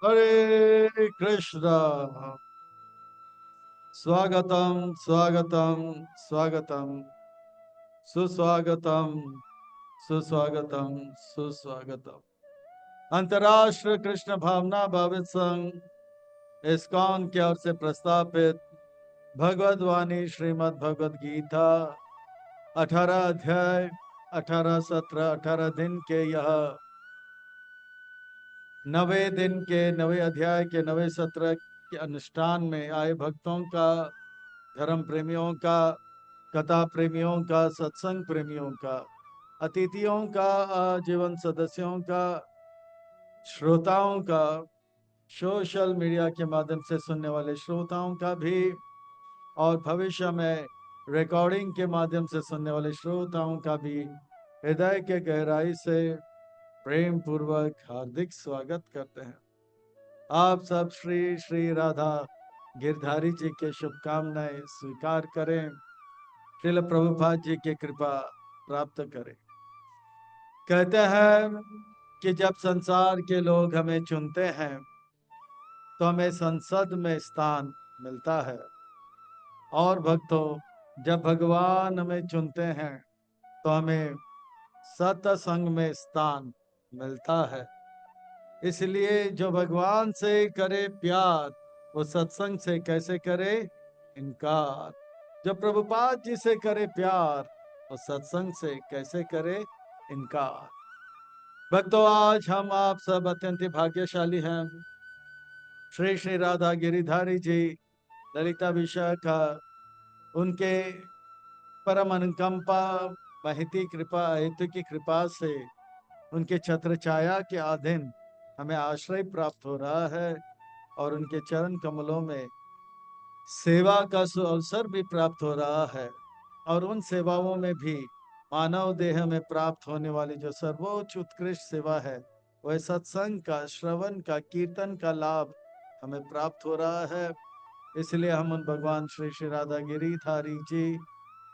हरे कृष्णा। स्वागतम स्वागतम स्वागतम सुस्वागतम सुस्वागतम सुस्वागतम। अंतर्राष्ट्रीय कृष्ण भावना भावित संघ इस्कॉन की ओर से प्रस्तापित भगवद वाणी श्रीमद् भगवद गीता 18 अध्याय 18 सत्र 18 दिन के यह 90 दिन के 90 अध्याय के 90 सत्र के अनुष्ठान में आए भक्तों का, धर्म प्रेमियों का, कथा प्रेमियों का, सत्संग प्रेमियों का, अतिथियों का, आजीवन सदस्यों का, श्रोताओं का, सोशल मीडिया के माध्यम से सुनने वाले श्रोताओं का भी, और भविष्य में रिकॉर्डिंग के माध्यम से सुनने वाले श्रोताओं का भी हृदय के गहराई से प्रेम पूर्वक हार्दिक स्वागत करते हैं। आप सब श्री श्री राधा गिरधारी जी के शुभकामनाएं स्वीकार करें, श्रील प्रभुपाद जी की कृपा प्राप्त करें। कहते हैं कि जब संसार के लोग हमें चुनते हैं तो हमें संसद में स्थान मिलता है, और भक्तों, जब भगवान हमें चुनते हैं तो हमें सत्संग में स्थान मिलता है। इसलिए जो भगवान से करे प्यार, वो सत्संग से कैसे करे इनकार। जो प्रभुपाद जी से करे प्यार, वो सत्संग से कैसे करे इनकार। भक्तों, आज हम आप सब अत्यंत ही भाग्यशाली हैं। श्री श्री राधा गिरिधारी जी, ललिता विशाखा, उनके परम अनुकंपा, महती कृपा, हेतु की कृपा से उनके छत्र छाया के अधीन हमें आश्रय प्राप्त हो रहा है, और उनके चरण कमलों में सेवा का अवसर भी प्राप्त हो रहा है। और उन सेवाओं में भी मानव देह में प्राप्त होने वाली जो सर्वोच्च उत्कृष्ट सेवा है, वह सत्संग का, श्रवण का, कीर्तन का लाभ हमें प्राप्त हो रहा है। इसलिए हम उन भगवान श्री श्री राधा गिरिधारी जी,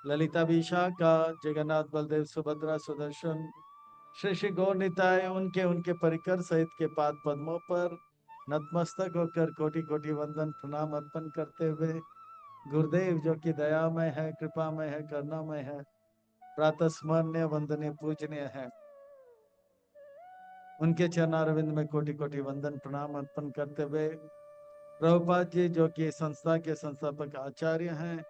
ललिता विशाखा, जगन्नाथ बलदेव सुभद्रा सुदर्शन, श्री श्री गौर निताय, उनके उनके परिकर सहित के पाद पद्मों पर नतमस्तक होकर कोटि कोटि वंदन प्रणाम अर्पण करते हुए, गुरुदेव जो कि दयामय है, कृपामय है, करुणामय है, प्रातः स्मरणीय, वंदनीय, पूजनीय है, उनके चरणारविंद में कोटि कोटि वंदन प्रणाम अर्पण करते हुए, प्रभुपाद जी जो कि संस्था के संस्थापक आचार्य हैं,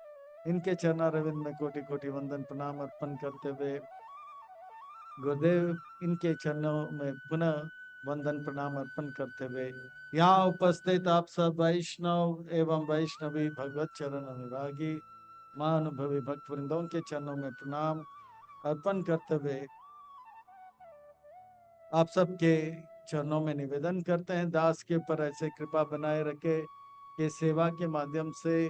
इनके चरणारविंद में कोटि कोटि वंदन प्रणाम अर्पण करते हुए, गुरुदेव इनके चरणों में पुनः वंदन प्रणाम अर्पण करते हुए, यहाँ उपस्थित आप सब वैष्णव एवं वैष्णवी भगवत चरण अनुरागी महानुभवी भक्त वृंदों के चरणों में प्रणाम अर्पण करते हुए, आप सबके चरणों में निवेदन करते हैं, दास के ऊपर ऐसे कृपा बनाए रखे कि सेवा के माध्यम से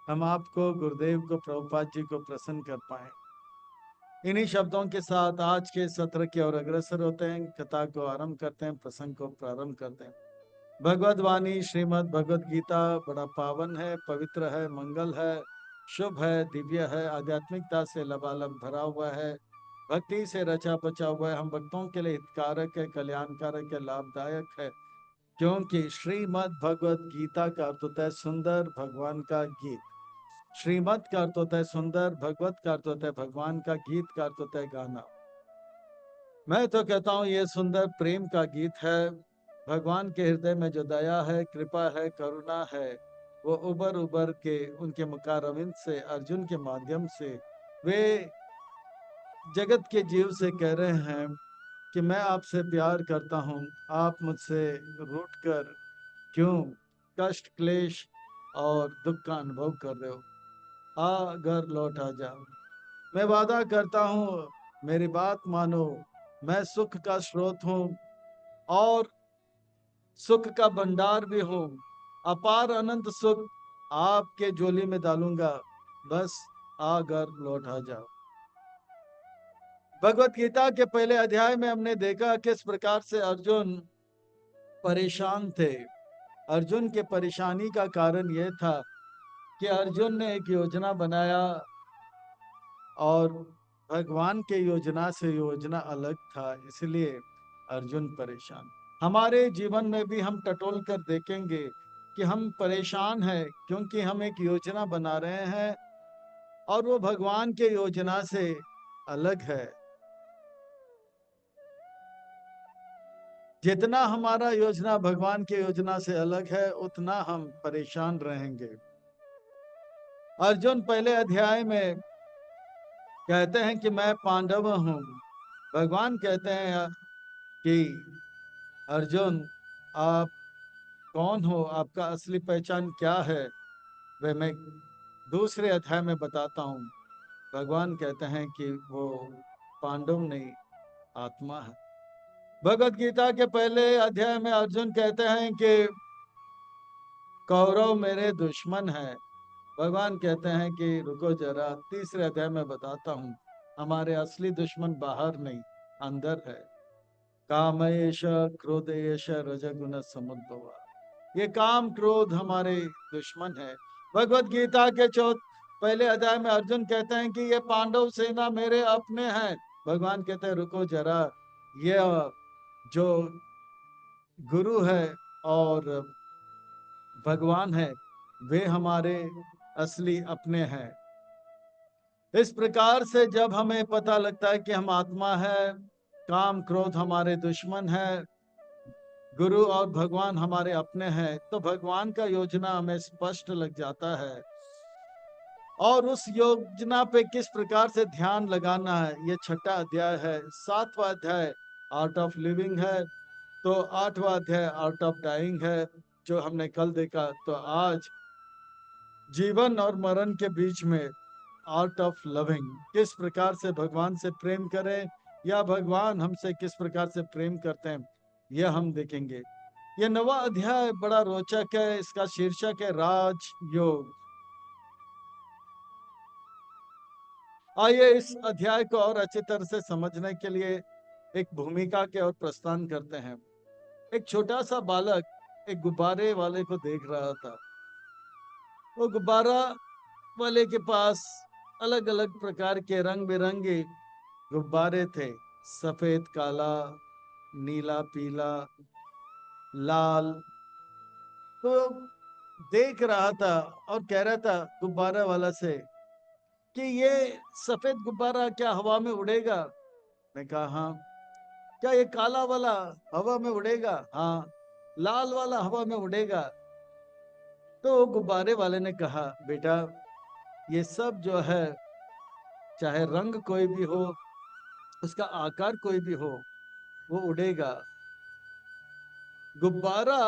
हम आपको, गुरुदेव को, प्रभुपाद जी को प्रसन्न कर पाए। इन्हीं शब्दों के साथ आज के सत्र की ओर अग्रसर होते हैं, कथा को आरंभ करते हैं, प्रसंग को प्रारंभ करते हैं। भगवद वाणी श्रीमद् भगवद गीता बड़ा पावन है, पवित्र है, मंगल है, शुभ है, दिव्य है, आध्यात्मिकता से लबालब भरा हुआ है, भक्ति से रचा बचा हुआ है, हम भक्तों के लिए हितकारक है, कल्याणकारक है, लाभदायक है। क्योंकि श्रीमद् भगवद गीता का अर्थ होता है सुंदर भगवान का गीत। श्रीमद् का अर्थ होता है सुंदर, भगवत का अर्थ होता है भगवान का, गीत का अर्थ होता है गाना। मैं तो कहता हूँ ये सुंदर प्रेम का गीत है। भगवान के हृदय में जो दया है, कृपा है, करुणा है, वो उबर उबर के उनके मुखारविंद से, अर्जुन के माध्यम से वे जगत के जीव से कह रहे हैं कि मैं आपसे प्यार करता हूँ, आप मुझसे रूठ कर क्यों कष्ट, क्लेश और दुख का अनुभव कर रहे हो। आ घर लौट आ जाओ। मैं वादा करता हूँ, मेरी बात मानो, मैं सुख का स्रोत हूँ और सुख का भंडार भी हूँ। अपार अनंत सुख आपके झोली में डालूंगा, बस आ घर लौट आ जाओ। भगवत गीता के पहले अध्याय में हमने देखा किस प्रकार से अर्जुन परेशान थे। अर्जुन के परेशानी का कारण यह था कि अर्जुन ने एक योजना बनाया, और भगवान के योजना से योजना अलग था, इसलिए अर्जुन परेशान। हमारे जीवन में भी हम टटोल कर देखेंगे कि हम परेशान हैं, क्योंकि हम एक योजना बना रहे हैं और वो भगवान के योजना से अलग है। जितना हमारा योजना भगवान के योजना से अलग है, उतना हम परेशान रहेंगे। अर्जुन पहले अध्याय में कहते हैं कि मैं पांडव हूं। भगवान कहते हैं कि अर्जुन, आप कौन हो, आपका असली पहचान क्या है, वह मैं दूसरे अध्याय में बताता हूँ। भगवान कहते हैं कि वो पांडव नहीं, आत्मा है। भगवत गीता के पहले अध्याय में अर्जुन कहते हैं कि कौरव मेरे दुश्मन है। भगवान कहते हैं कि रुको जरा, तीसरे अध्याय में बताता हूँ, हमारे असली दुश्मन बाहर नहीं, अंदर है। कामयेश क्रोधयेश रजगुण समुद्भवा। ये काम क्रोध हमारे दुश्मन है। भगवत गीता के पहले अध्याय में अर्जुन कहते हैं कि ये पांडव सेना मेरे अपने हैं। भगवान कहते हैं रुको जरा, ये जो गुरु है और भगवान है, वे हमारे असली अपने हैं। इस प्रकार से जब हमें पता लगता है कि हम आत्मा है, काम क्रोध हमारे दुश्मन है, गुरु और भगवान हमारे अपने हैं, तो भगवान का योजना हमें स्पष्ट लग जाता है। और उस योजना पे किस प्रकार से ध्यान लगाना है, ये छठा अध्याय है। सातवां अध्याय आर्ट ऑफ लिविंग है, तो आठवां अध्याय आर्ट ऑफ डाइंग है, जो हमने कल देखा। तो आज जीवन और मरण के बीच में आर्ट ऑफ लविंग, किस प्रकार से भगवान से प्रेम करें या भगवान हमसे किस प्रकार से प्रेम करते हैं, यह हम देखेंगे। यह नवा अध्याय बड़ा रोचक है। इसका शीर्षक है राज योग। आइए इस अध्याय को और अच्छी तरह से समझने के लिए एक भूमिका के और प्रस्थान करते हैं। एक छोटा सा बालक एक गुब्बारे वाले को देख रहा था। वो गुब्बारा वाले के पास अलग अलग प्रकार के रंग बिरंगे गुब्बारे थे, सफेद, काला, नीला, पीला, लाल। तो देख रहा था और कह रहा था गुब्बारा वाला से कि ये सफेद गुब्बारा क्या हवा में उड़ेगा? मैं कहा हाँ। क्या ये काला वाला हवा में उड़ेगा? हाँ। लाल वाला हवा में उड़ेगा? तो गुब्बारे वाले ने कहा बेटा, ये सब जो है, चाहे रंग कोई भी हो, उसका आकार कोई भी हो, वो उड़ेगा। गुब्बारा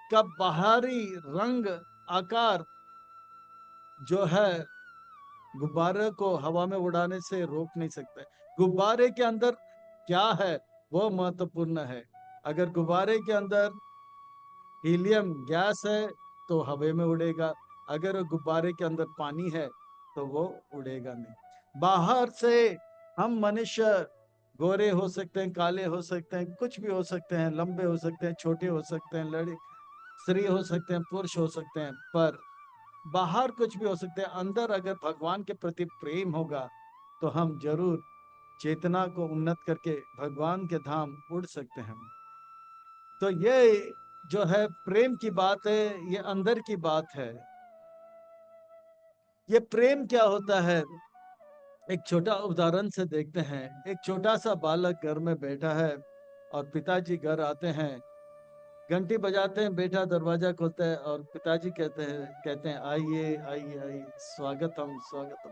का बाहरी रंग, आकार जो है, गुब्बारे को हवा में उड़ाने से रोक नहीं सकता। गुब्बारे के अंदर क्या है वो महत्वपूर्ण है। अगर गुब्बारे के अंदर हीलियम गैस है तो हवा में उड़ेगा। अगर गुब्बारे के अंदर पानी है तो वो उड़ेगा नहीं। बाहर से हम मनुष्य गोरे हो सकते हैं, काले हो सकते हैं, कुछ भी हो सकते हैं, लंबे हो सकते हैं, छोटे हो सकते हैं, लड़के स्त्री हो सकते हैं, पुरुष हो सकते हैं, पर बाहर कुछ भी हो सकते हैं, अंदर अगर भगवान के प्रति प्रेम होगा तो हम जरूर चेतना को उन्नत करके भगवान के धाम उड़ सकते हैं। तो ये जो है प्रेम की बात है, ये अंदर की बात है। ये प्रेम क्या होता है, एक छोटा उदाहरण से देखते हैं। एक छोटा सा बालक घर में बैठा है और पिताजी घर आते हैं, घंटी बजाते हैं, बेटा दरवाजा खोलता है और पिताजी कहते हैं आइए आइए आइए, स्वागतम स्वागतम,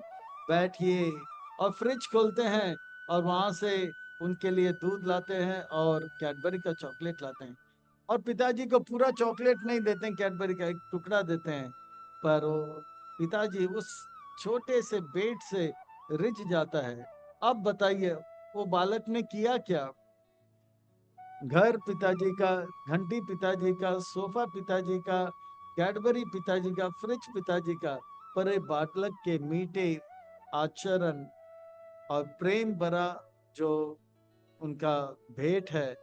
बैठिए। और फ्रिज खोलते हैं और वहां से उनके लिए दूध लाते हैं और कैडबरी का चॉकलेट लाते हैं। और पिताजी को पूरा चॉकलेट नहीं देते हैं, कैडबरी का एक टुकड़ा देते हैं, पर वो पिताजी उस छोटे से बेट से रिझ जाता है। अब बताइए वो बालक ने किया क्या? घर पिताजी का, घंटी पिताजी का, सोफा पिताजी का, कैडबरी पिताजी का, फ्रिज पिताजी का, पर ये बालक के मीठे आचरण और प्रेम भरा जो उनका भेंट है,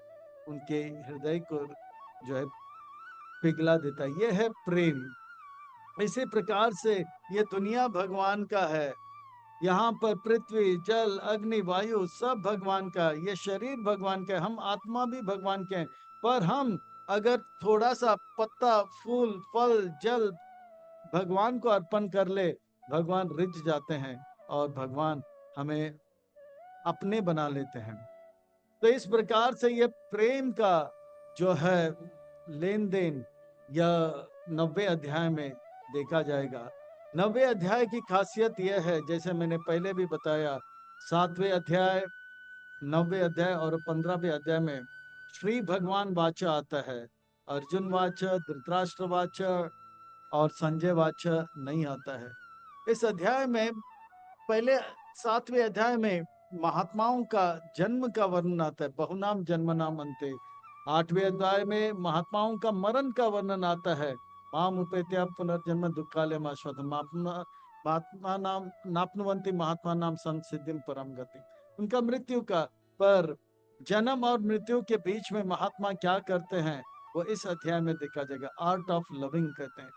उनके हृदय को जो है पिघला देता है। ये है प्रेम। इसी प्रकार से ये दुनिया भगवान का है, यहाँ पर पृथ्वी, जल, अग्नि, वायु सब भगवान का, ये शरीर भगवान का है, हम आत्मा भी भगवान के हैं। पर हम अगर थोड़ा सा पत्ता, फूल, फल, जल भगवान को अर्पण कर ले, भगवान रिझ जाते हैं और भगवान हमें अपने बना लेते हैं। तो इस प्रकार से ये प्रेम का जो है लेन देन या 90 अध्याय में देखा जाएगा। 90 अध्याय की खासियत यह है, जैसे मैंने पहले भी बताया, 7वें अध्याय, 90 अध्याय और 15वें अध्याय में श्री भगवान वाचा आता है। अर्जुन वाचा, धृतराष्ट्र वाचा और संजय वाचा नहीं आता है। इस अध्याय में पहले 7वें अध्याय में महात्माओं का जन्म का वर्णन आता है, बहुनाम जन्म नाम अंते। 8वें अध्याय में महात्माओं का मरण का वर्णन आता है, माम उपेत्या पुनर्जन्म दुक्खालय महात्मा नाम नाप्नुवंती महात्मा नाम संसिद्धिम परम गति। उनका मृत्यु का, पर जन्म और मृत्यु के बीच में महात्मा क्या करते हैं वो इस अध्याय में देखा जाएगा। आर्ट ऑफ लविंग कहते हैं।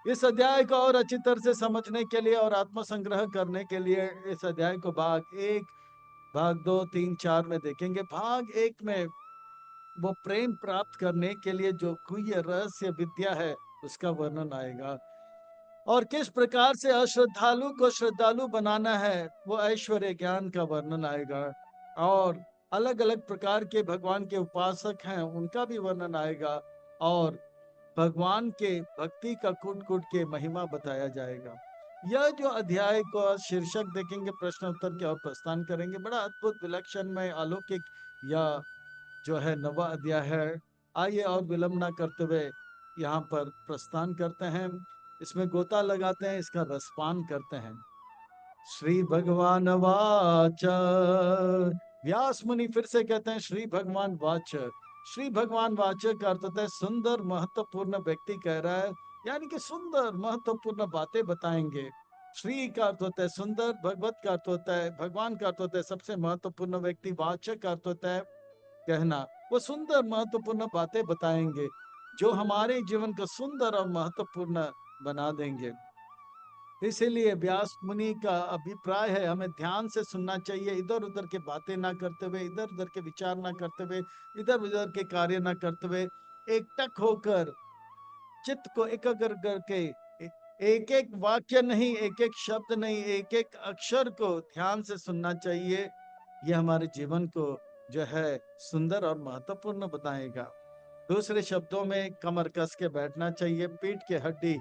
इस अध्याय को और अच्छी तरह से समझने के लिए और आत्मसंग्रह करने के लिए इस अध्याय को भाग 1, भाग 2, 3, 4 में देखेंगे। भाग 1 में वो प्रेम प्राप्त करने के लिए जो गुह्य रहस्य विद्या है उसका वर्णन आएगा, और किस प्रकार से अश्रद्धालु को श्रद्धालु बनाना है वो ऐश्वर्य ज्ञान का वर्णन आएगा, और अलग अलग प्रकार के भगवान के उपासक हैं उनका भी वर्णन आएगा, और भगवान के भक्ति का कूट कूट के महिमा बताया जाएगा। यह जो अध्याय को शीर्षक देखेंगे प्रश्न उत्तर के और प्रस्थान करेंगे, बड़ा अद्भुत, विलक्षण में अलौकिक या जो है नवा अध्याय है। आइए और विलंब ना करते हुए यहाँ पर प्रस्थान करते हैं, इसमें गोता लगाते हैं, इसका रसपान करते हैं। श्री भगवान वाच, व्यास मुनि फिर से कहते हैं श्री भगवान वाच। श्री भगवान वाच का अर्थ होता है सुंदर महत्वपूर्ण व्यक्ति कह रहा है, यानी कि सुंदर महत्वपूर्ण बातें बताएंगे। श्री का अर्थ होता है सुंदर, भगवत का अर्थ होता है भगवान का अर्थ होता है सबसे महत्वपूर्ण व्यक्ति, वाचक का अर्थ होता है कहना। वो सुंदर महत्वपूर्ण बातें बताएंगे जो हमारे जीवन को सुंदर और महत्वपूर्ण बना देंगे। इसीलिए व्यास मुनि का अभिप्राय है हमें ध्यान से सुनना चाहिए, इधर उधर के बातें ना करते हुए, इधर उधर के विचार ना करते हुए, इधर उधर के कार्य ना करते हुए, एकटक होकर चित्त को एकाग्र करके एक एक वाक्य नहीं, एक एक शब्द नहीं, एक एक अक्षर को ध्यान से सुनना चाहिए। यह हमारे जीवन को जो है सुंदर और महत्वपूर्ण बताएगा। दूसरे शब्दों में कमर कस के बैठना चाहिए, पीठ के हड्डी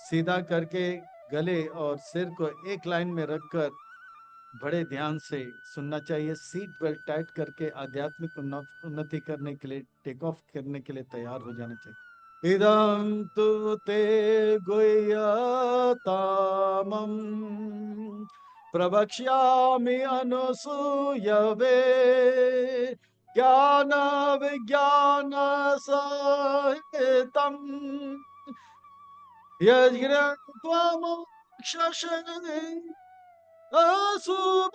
सीधा करके गले और सिर को एक लाइन में रखकर बड़े ध्यान से सुनना चाहिए। सीट बेल्ट टाइट करके आध्यात्मिक उन्नति करने के लिए, टेक ऑफ करने के लिए तैयार हो जाना चाहिए। इदं तु ते गुह्यतमं प्रवक्ष्यामि अनुसूयवे ज्ञान विज्ञान सहितं यज्ञत्वमोक्षसे अशुभ।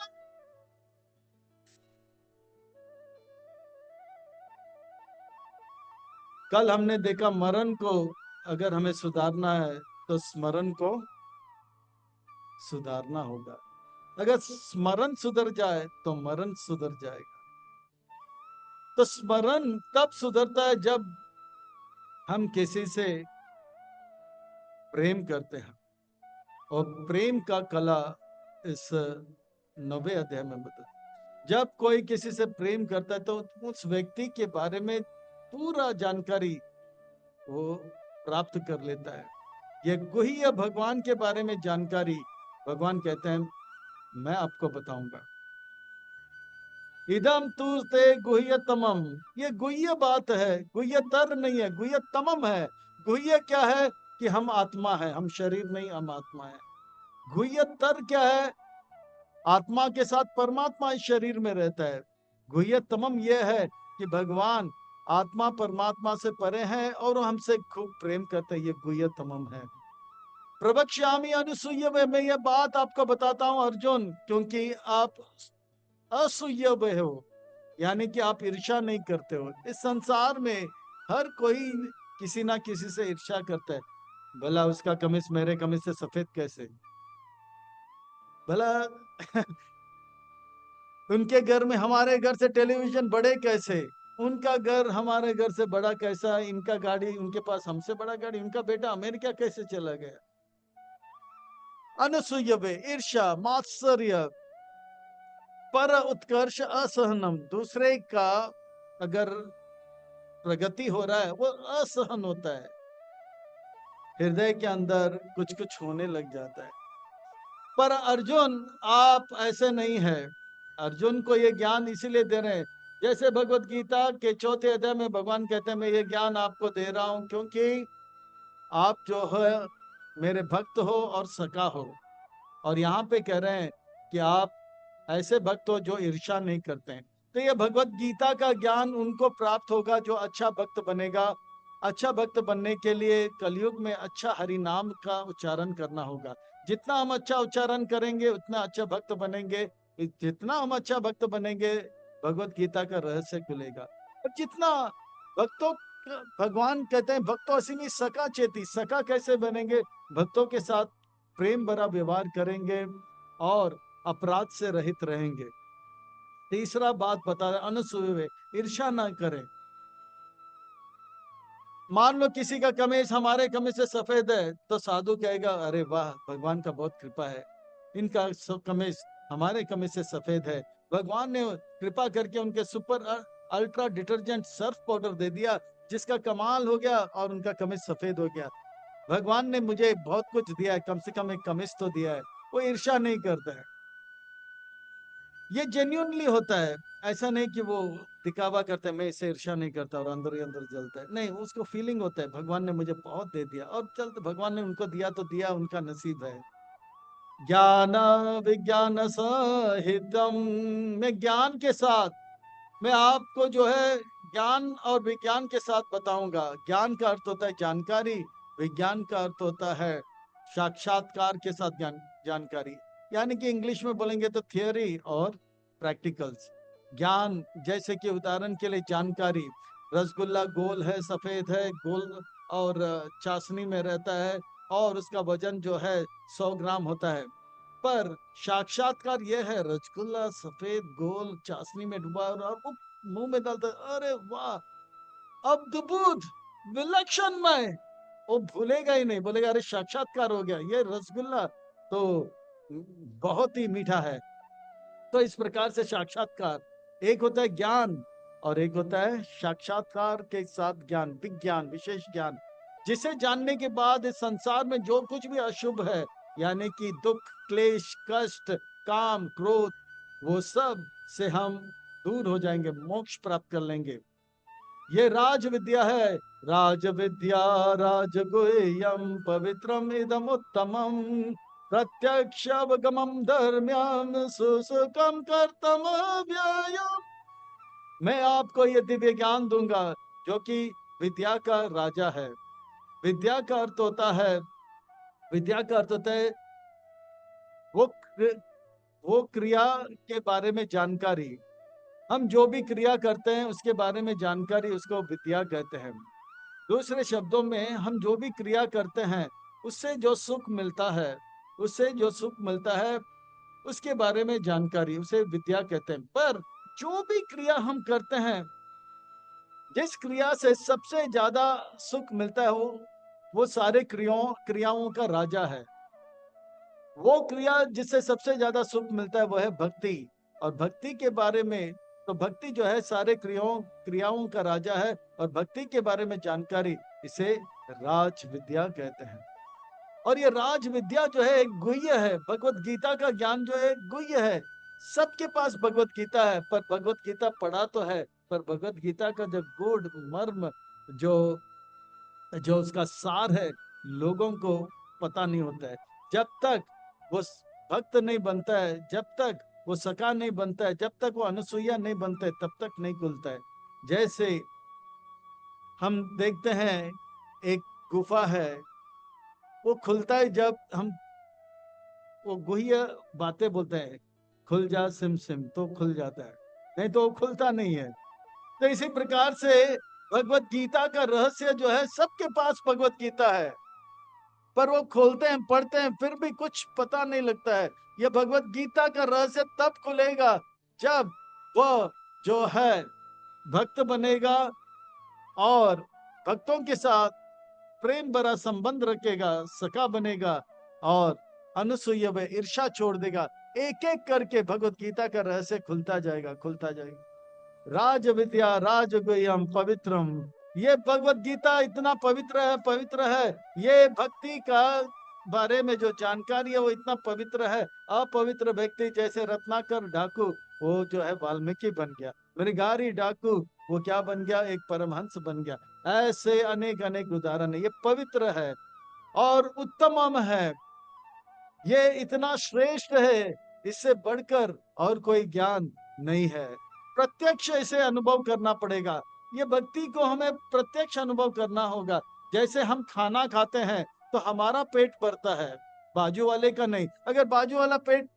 कल हमने देखा मरण को अगर हमें सुधारना है तो स्मरण को सुधारना होगा। अगर स्मरण सुधर जाए तो मरण सुधर जाएगा। तो स्मरण तब सुधरता है जब हम किसी से प्रेम करते हैं, और प्रेम का कला इस 90 अध्याय में बता। जब कोई किसी से प्रेम करता है तो उस व्यक्ति के बारे में पूरा जानकारी वो प्राप्त कर लेता है। ये गुह्य भगवान के बारे में जानकारी भगवान कहते हैं मैं आपको बताऊंगा। इदम तूते गुह्यतमम, ये गुह्य बात है, गुह्यतर नहीं है, गुह्यतमम है। गुह्य क्या है कि हम आत्मा है, हम शरीर नहीं, हम आत्मा है। गुह्यतर क्या है, आत्मा के साथ परमात्मा इस शरीर में रहता है। गुह्यतमम यह है कि भगवान आत्मा परमात्मा से परे हैं और हमसे खूब प्रेम करते हैं, ये गुह्यतमम है। प्रवक्ष्यामि अनुसूय, मैं ये बात आपको बताता हूं अर्जुन, क्योंकि आप असूय हो, यानी कि आप ईर्ष्या नहीं करते हो। इस संसार में हर कोई किसी ना किसी से ईर्ष्या करता है, भला उसका कमीज मेरे कमीज से सफेद कैसे। भला उनके घर में हमारे घर से टेलीविजन बड़े कैसे, उनका घर हमारे घर से बड़ा कैसा, इनका गाड़ी उनके पास हमसे बड़ा गाड़ी, उनका बेटा अमेरिका कैसे चला गया। अनसूयवे, ईर्ष्या, मात्सर्य, पर उत्कर्ष असहनम, दूसरे का अगर प्रगति हो रहा है वो असहन होता है, हृदय के अंदर कुछ कुछ होने लग जाता है। पर अर्जुन आप ऐसे नहीं है। अर्जुन को ये ज्ञान इसीलिए दे रहे हैं, जैसे भगवत गीता के 4 अध्याय में भगवान कहते हैं मैं ये ज्ञान आपको दे रहा हूं क्योंकि आप जो है मेरे भक्त हो और सखा हो। और यहाँ पे कह रहे हैं कि आप ऐसे भक्त हो जो ईर्ष्या नहीं करते हैं। तो ये भगवत गीता का ज्ञान उनको प्राप्त होगा जो अच्छा भक्त बनेगा। अच्छा भक्त बनने के लिए कलयुग में अच्छा हरि नाम का उच्चारण करना होगा। जितना हम अच्छा उच्चारण करेंगे उतना अच्छा भक्त बनेंगे। जितना हम अच्छा भक्त बनेंगे भगवत गीता का रहस्य खुलेगा। और जितना भक्तों भगवान कहते हैं भक्तों असीमी सका चेती, सका कैसे बनेंगे, भक्तों के साथ प्रेम भरा व्यवहार करेंगे और अपराध से रहित रहेंगे। तीसरा बात बता रहे अनसूय, ईर्ष्या ना करें। मान लो किसी का कमीज हमारे कमीज से सफेद है तो साधु कहेगा अरे वाह भगवान का बहुत कृपा है, इनका कमीज हमारे कमीज से सफेद है। भगवान ने कृपा करके उनके super ultra detergent Surf powder दे दिया जिसका कमाल हो गया और उनका कमीज सफेद हो गया। भगवान ने मुझे बहुत कुछ दिया है, कम से कम एक कमीज तो दिया है। वो ईर्ष्या नहीं करता है, ये जेन्युइनली होता है। ऐसा नहीं कि वो दिखावा करते हैं मैं इसे ईर्ष्या नहीं करता और अंदर ही अंदर जलता है, नहीं, उसको फीलिंग होता है भगवान ने मुझे बहुत दे दिया और चलते भगवान ने उनको दिया तो दिया, उनका नसीब है। ज्ञान विज्ञान सहितम, मैं ज्ञान के साथ मैं आपको जो है ज्ञान और विज्ञान के साथ बताऊंगा। ज्ञान का अर्थ होता है जानकारी, विज्ञान का अर्थ होता है साक्षात्कार के साथ जानकारी, यानी कि इंग्लिश में बोलेंगे तो थियोरी और प्रैक्टिकल्स। ज्ञान जैसे कि उदाहरण के लिए जानकारी, रसगुल्ला गोल है, सफेद है, गोल और चाशनी में रहता है और उसका वजन जो है 100 ग्राम होता है। पर साक्षात्कार यह है रसगुल्ला सफेद गोल चाशनी में डूबा और वो मुंह में डालता, अरे वाह अद्भुत विलक्षणमय, वो भूलेगा ही नहीं, बोलेगा अरे साक्षात्कार हो गया, ये रसगुल्ला तो बहुत ही मीठा है। तो इस प्रकार से साक्षात्कार एक होता है ज्ञान और एक होता है साक्षात्कार के साथ ज्ञान, विज्ञान, विशेष ज्ञान, जिसे जानने के बाद इस संसार में जो कुछ भी अशुभ है यानी कि दुख क्लेश कष्ट काम क्रोध वो सब से हम दूर हो जाएंगे, मोक्ष प्राप्त कर लेंगे। ये राज विद्या है, राज विद्या राजगुह्यम पवित्रम इदम उत्तमम प्रत्यक्षावगमम धर्म्यम सुसुखम कर्तम व्ययम। मैं आपको ये दिव्य ज्ञान दूंगा जो कि विद्या का राजा है। विद्या का अर्थ होता है, विद्या का अर्थ होता है वो वो क्रिया के बारे में जानकारी, हम जो भी क्रिया करते हैं उसके बारे में जानकारी, उसको विद्या कहते हैं। दूसरे शब्दों में हम जो भी क्रिया करते हैं उससे जो सुख मिलता है, उससे जो सुख मिलता है उसके बारे में जानकारी, उसे विद्या कहते हैं। पर जो भी क्रिया हम करते हैं जिस क्रिया से सबसे ज्यादा सुख मिलता है वो सारे क्रियाओं का राजा है। वो क्रिया जिससे सबसे ज्यादा सुख मिलता है वो है भक्ति। और भक्ति के बारे में तो भक्ति जो है सारे क्रियाओं का राजा है और भक्ति के बारे में जानकारी इसे राज विद्या कहते हैं। और ये राज विद्या जो है एक गुह्य है, भगवत गीता का ज्ञान जो है गुह्य है। सबके पास भगवत गीता है पर भगवत गीता पढ़ा तो है पर भगवत गीता का जो गूढ़ मर्म जो जो उसका सार है लोगों को पता नहीं होता है। जब तक वो भक्त नहीं बनता है, जब तक वो सखा नहीं बनता है, जब तक वो अनुसुईया नहीं बनता है, तब तक नहीं खुलता है। जैसे हम देखते हैं एक गुफा है, वो खुलता है जब हम वो गुह्य बातें बोलते हैं, खुल जा सिम सिम तो खुल जाता है, नहीं तो वो खुलता नहीं है। तो इसी प्रकार से भगवत गीता का रहस्य जो है सबके पास भगवत गीता है। पर वो खोलते हैं, पढ़ते हैं, फिर भी कुछ पता नहीं लगता है। ये भगवत गीता का रहस्य तब खुलेगा जब वो जो है भक्त बनेगा और भक्तों के साथ प्रेम भरा संबंध रखेगा, सखा बनेगा और अनुसूय व ईर्ष्या छोड़ देगा। एक एक करके भगवत गीता का रहस्य खुलता जाएगा, खुलता जाएगा। राज विद्या राजगुह्यम पवित्रम, ये भगवत गीता इतना पवित्र है, पवित्र है। ये भक्ति का बारे में जो जानकारी है वो इतना पवित्र है। अपवित्र व्यक्ति जैसे रत्नाकर डाकू, वो जो है वाल्मीकि बन गया। मृगारी डाकू, वो क्या बन गया? एक परमहंस बन गया। ऐसे अनेक अनेक उदाहरण है। ये पवित्र है और उत्तमम है, ये इतना श्रेष्ठ है, इससे बढ़कर और कोई ज्ञान नहीं है। प्रत्यक्ष इसे अनुभव करना पड़ेगा। ये भक्ति को हमें प्रत्यक्ष अनुभव करना होगा। जैसे हम खाना खाते हैं तो हमारा पेट भरता है, बाजू वाले का नहीं। अगर बाजू वाला पेट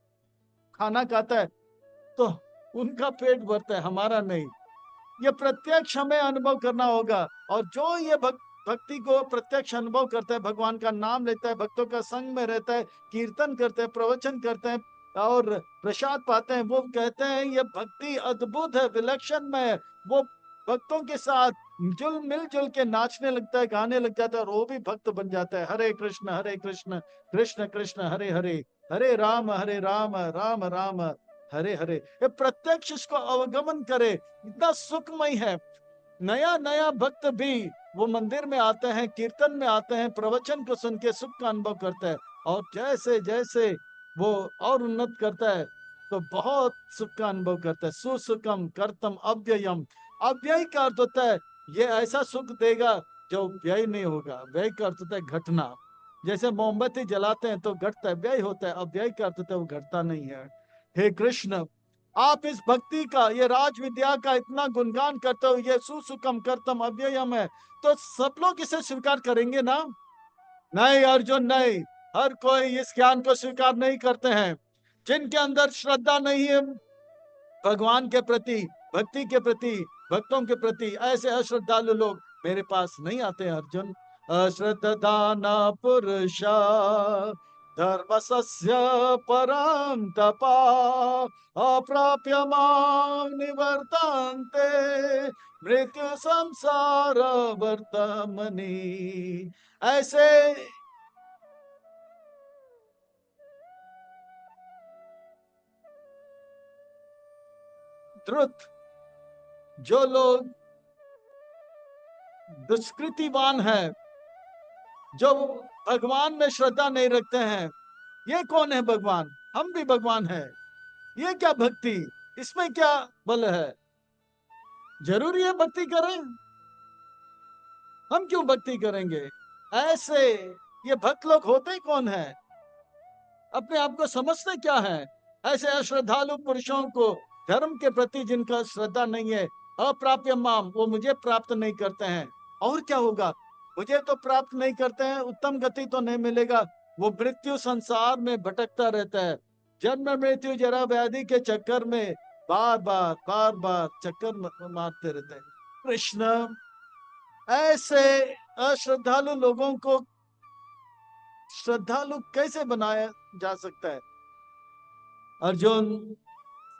खाना खाता है तो उनका पेट भरता है, हमारा नहीं। ये प्रत्यक्ष हमें अनुभव करना होगा। और जो ये भक्ति को प्रत्यक्ष अनुभव करता है, भगवान का नाम लेता है, भक्तों का संग में रहता है, कीर्तन करते हैं, प्रवचन करते हैं और प्रसाद पाते हैं, वो कहते हैं ये भक्ति अद्भुत है, विलक्षण में है। वो भक्तों के साथ मिलजुल के नाचने लगता है, गाने लग जाता है और वो भी भक्त बन जाता है। हरे कृष्ण कृष्ण कृष्ण हरे हरे, हरे राम राम राम हरे हरे। ये प्रत्यक्ष इसको अवगमन करे, इतना सुखमय है। नया नया भक्त भी वो मंदिर में आते हैं, कीर्तन में आते हैं, प्रवचन को सुन के सुख का अनुभव करता है। और जैसे जैसे वो और उन्नत करता है तो बहुत सुख का अनुभव करता है। सुसुखम कर्तम अव्ययम, अव्यय का अर्थ होता है ये ऐसा सुख देगा जो व्यय नहीं होगा। व्यय का अर्थ होता है घटना। जैसे मोमबत्ती जलाते हैं तो घटता है, व्यय होता है। अव्यय का अर्थ होता है वो घटता नहीं है। हे कृष्ण, आप इस भक्ति का, ये राज विद्या का इतना गुणगान करते हो, ये सुसुखम कर्तम अव्ययम है, तो सब लोग इसे स्वीकार करेंगे ना? नहीं अर्जुन, नहीं। हर कोई इस ज्ञान को स्वीकार नहीं करते हैं। जिनके अंदर श्रद्धा नहीं है भगवान के प्रति, भक्ति के प्रति, भक्तों के प्रति, ऐसे अश्रद्धालु लोग मेरे पास नहीं आते हैं अर्जुन। अश्रद्धान पुरुषा धर्म सस्य परम तपा अप्राप्य मां निवर्तन्ते मृत्यु संसार वर्तमनि। ऐसे द्रुत जो लोग दुष्कृतिवान है, जो भगवान में श्रद्धा नहीं रखते हैं, ये कौन है भगवान? हम भी भगवान है। ये क्या भक्ति, इसमें क्या बल है? जरूरी है भक्ति करें? हम क्यों भक्ति करेंगे? ऐसे ये भक्त लोग होते कौन है? अपने आप को समझते क्या है? ऐसे अश्रद्धालु पुरुषों को, धर्म के प्रति जिनका श्रद्धा नहीं है, अप्राप्य माम, वो मुझे प्राप्त नहीं करते हैं। और क्या होगा? मुझे तो प्राप्त नहीं करते हैं, उत्तम गति तो नहीं मिलेगा। वो मृत्यु संसार में भटकता रहता है, जन्म मृत्यु जरा व्याधि के चक्कर में बार बार चक्कर मारते रहते हैं। कृष्ण, ऐसे अश्रद्धालु लोगों को श्रद्धालु कैसे बनाया जा सकता है? अर्जुन,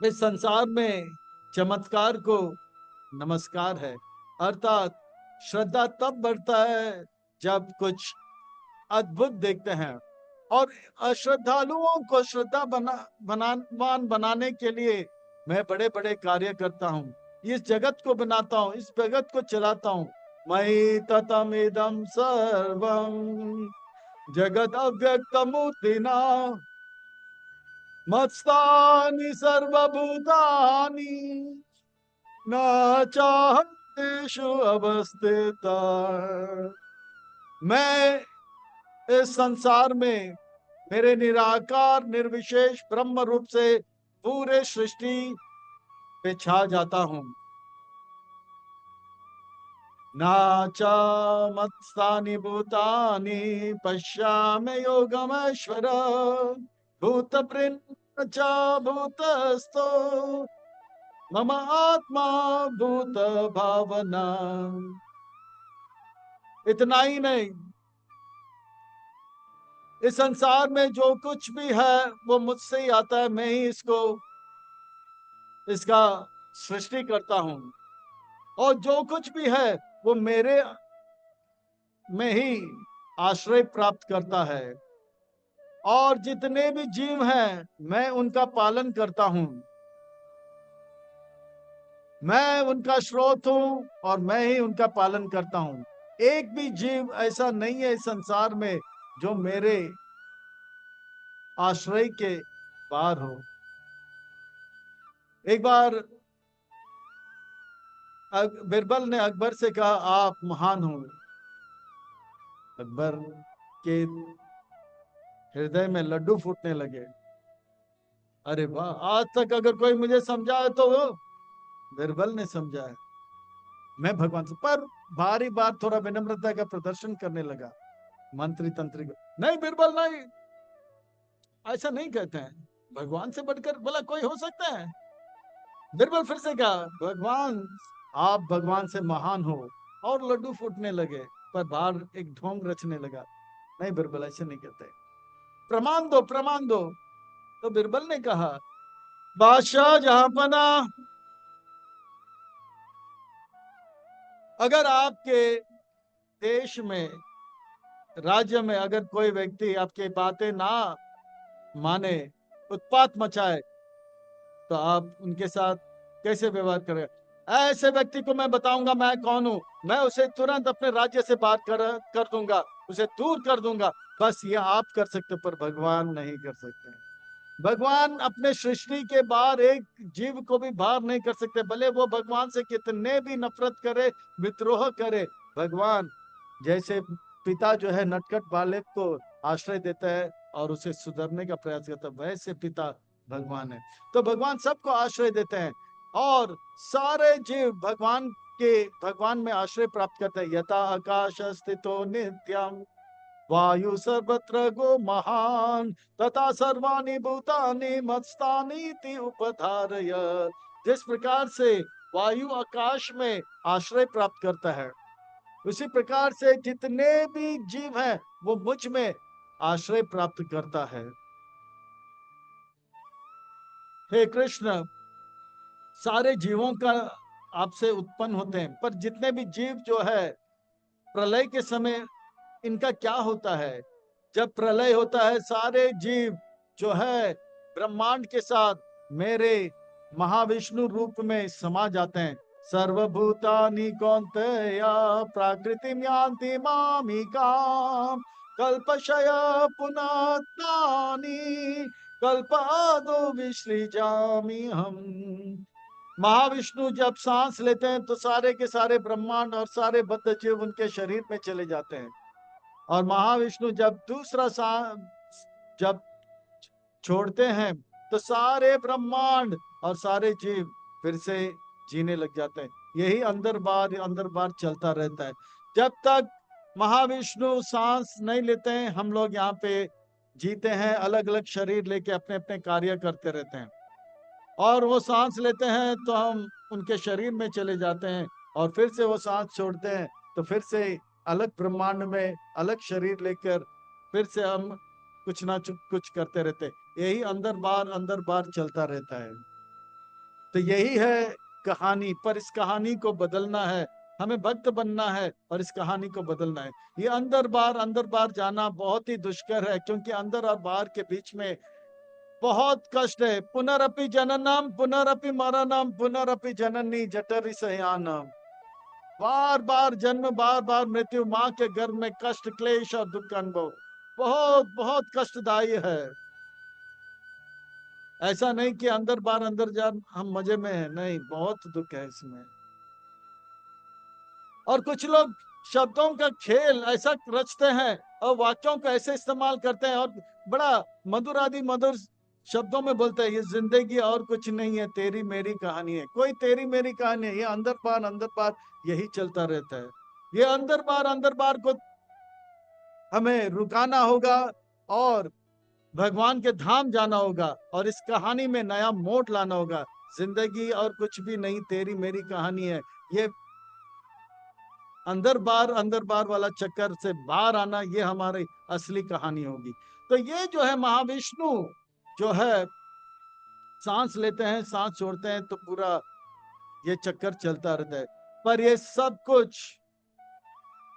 इस संसार में चमत्कार को नमस्कार है। अर्थात श्रद्धा तब बढ़ता है जब कुछ अद्भुत देखते हैं। और अश्रद्धालुओं को श्रद्धा बनाने के लिए मैं बड़े बड़े कार्य करता हूँ, इस जगत को बनाता हूँ, इस जगत को चलाता हूँ। मयि ततमिदं सर्वं जगद अव्यक्तमूर्तिना मत्स्थानि सर्वभूतानि न चाहतेषु अवस्थिता। मैं इस संसार में मेरे निराकार निर्विशेष ब्रह्म रूप से पूरे सृष्टि पे छा जाता हूँ। नाचा मत्स्थानि भूतानि पश्यामि योगमैश्वर भूतप्रेन्न च भूतस्थो मम आत्मा भूत भावना। इतना ही नहीं, इस संसार में जो कुछ भी है वो मुझसे ही आता है, मैं ही इसका सृष्टि करता हूं, और जो कुछ भी है वो मेरे में ही आश्रय प्राप्त करता है। और जितने भी जीव हैं मैं उनका पालन करता हूं, मैं उनका स्रोत हूं और मैं ही उनका पालन करता हूं। एक भी जीव ऐसा नहीं है इस संसार में जो मेरे आश्रय के बाहर हो। एक बार बिरबल ने अकबर से कहा, आप महान हो। अकबर के हृदय में लड्डू फूटने लगे। अरे वाह, आज तक अगर कोई मुझे समझाए तो वो बिरबल ने समझाया, मैं भगवान से। पर बारी बार थोड़ा विनम्रता का प्रदर्शन करने लगा मंत्री तंत्री को। नहीं बिरबल नहीं, ऐसा नहीं कहते हैं, भगवान से बढ़कर बोला कोई हो सकता है। बिरबल फिर से कहा, भगवान, आप भगवान से महान हो। और लड्डू फूटने लगे, पर बाहर एक ढोंग रचने लगा, नहीं बिरबल ऐसे नहीं कहते, प्रमाण दो प्रमाण दो। तो बिरबल ने कहा, बादशाह जहांपना, अगर आपके देश में, राज्य में अगर कोई व्यक्ति आपकी बातें ना माने, उत्पात मचाए, तो आप उनके साथ कैसे व्यवहार करें? ऐसे व्यक्ति को मैं बताऊंगा मैं कौन हूं, मैं उसे तुरंत अपने राज्य से बात कर दूंगा, उसे दूर कर दूंगा। बस ये आप कर सकते, पर भगवान नहीं कर सकते। भगवान अपने सृष्टि के बाहर एक जीव को भी बाहर नहीं कर सकते, भले वो भगवान से कितने भी नफरत करे, विद्रोह करे। भगवान जैसे पिता जो है नटखट बालक को आश्रय देता है और उसे सुधरने का प्रयास करता है, वैसे पिता भगवान है। तो भगवान सबको आश्रय देते हैं, और सारे जीव भगवान में आश्रय प्राप्त करते हैं। यथा आकाश स्थितो नित्यम वायु सर्वत्र गो महान तथा सर्वाणि भूतानि मत्स्थानीति उपधारय। जिस प्रकार से वायु आकाश में आश्रय प्राप्त करता है, उसी प्रकार से जितने भी जीव हैं वो मुझ में आश्रय प्राप्त करता है। हे कृष्ण, सारे जीवों का आपसे उत्पन्न होते हैं, पर जितने भी जीव जो है प्रलय के समय इनका क्या होता है? जब प्रलय होता है, सारे जीव जो है ब्रह्मांड के साथ मेरे महाविष्णु रूप में समा जाते हैं। सर्वभूतानि कौन्तेय प्रकृतिम यान्ति मामिकाम कल्पशय पुनः तानि कल्पादो विसृजामि हम। महाविष्णु जब सांस लेते हैं तो सारे के सारे ब्रह्मांड और सारे बद्ध जीव उनके शरीर में चले जाते हैं, और महाविष्णु जब दूसरा सांस जब छोड़ते हैं तो सारे ब्रह्मांड और सारे जीव फिर से जीने लग जाते हैं। यही अंदर बार चलता रहता है। जब तक महाविष्णु सांस नहीं लेते हैं, हम लोग यहाँ पे जीते हैं, अलग अलग शरीर लेके अपने अपने कार्य करते रहते हैं। और वो सांस लेते हैं तो हम उनके शरीर में चले जाते हैं, और फिर से वो सांस छोड़ते हैं तो फिर से अलग ब्रह्मांड में अलग शरीर लेकर फिर से हम कुछ ना कुछ करते रहते हैं। यही अंदर बार चलता रहता है। तो यही है कहानी, पर इस कहानी को बदलना है, हमें भक्त बनना है और इस कहानी को बदलना है। ये अंदर बार जाना बहुत ही दुष्कर है, क्योंकि अंदर और बाहर के बीच में बहुत कष्ट है। पुनरअपि जननम पुनरअपि मरणम पुनरअपि जननी जठरि शयनम। बार जन्म, बार मृत्यु, माँ के गर्भ में कष्ट, क्लेश और दुख का अनुभव बहुत बहुत कष्टदायी है। ऐसा नहीं कि अंदर जान हम मजे में है, नहीं, बहुत दुख है इसमें। और कुछ लोग शब्दों का खेल ऐसा रचते हैं और वाक्यों को ऐसे इस्तेमाल करते हैं और बड़ा मधुर शब्दों में बोलते हैं, ये जिंदगी और कुछ नहीं है, तेरी मेरी कहानी है। कोई तेरी मेरी कहानी है, ये अंदर बार यही चलता रहता है। ये अंदर बार को हमें रुकाना होगा और भगवान के धाम जाना होगा, और इस कहानी में नया मोड़ लाना होगा। जिंदगी और कुछ भी नहीं, तेरी मेरी कहानी है। ये अंदर बार वाला चक्कर से बाहर आना, ये हमारी असली कहानी होगी। तो ये जो है महाविष्णु जो है, सांस लेते हैं सांस छोड़ते हैं तो पूरा ये चक्कर चलता रहता है। पर ये सब कुछ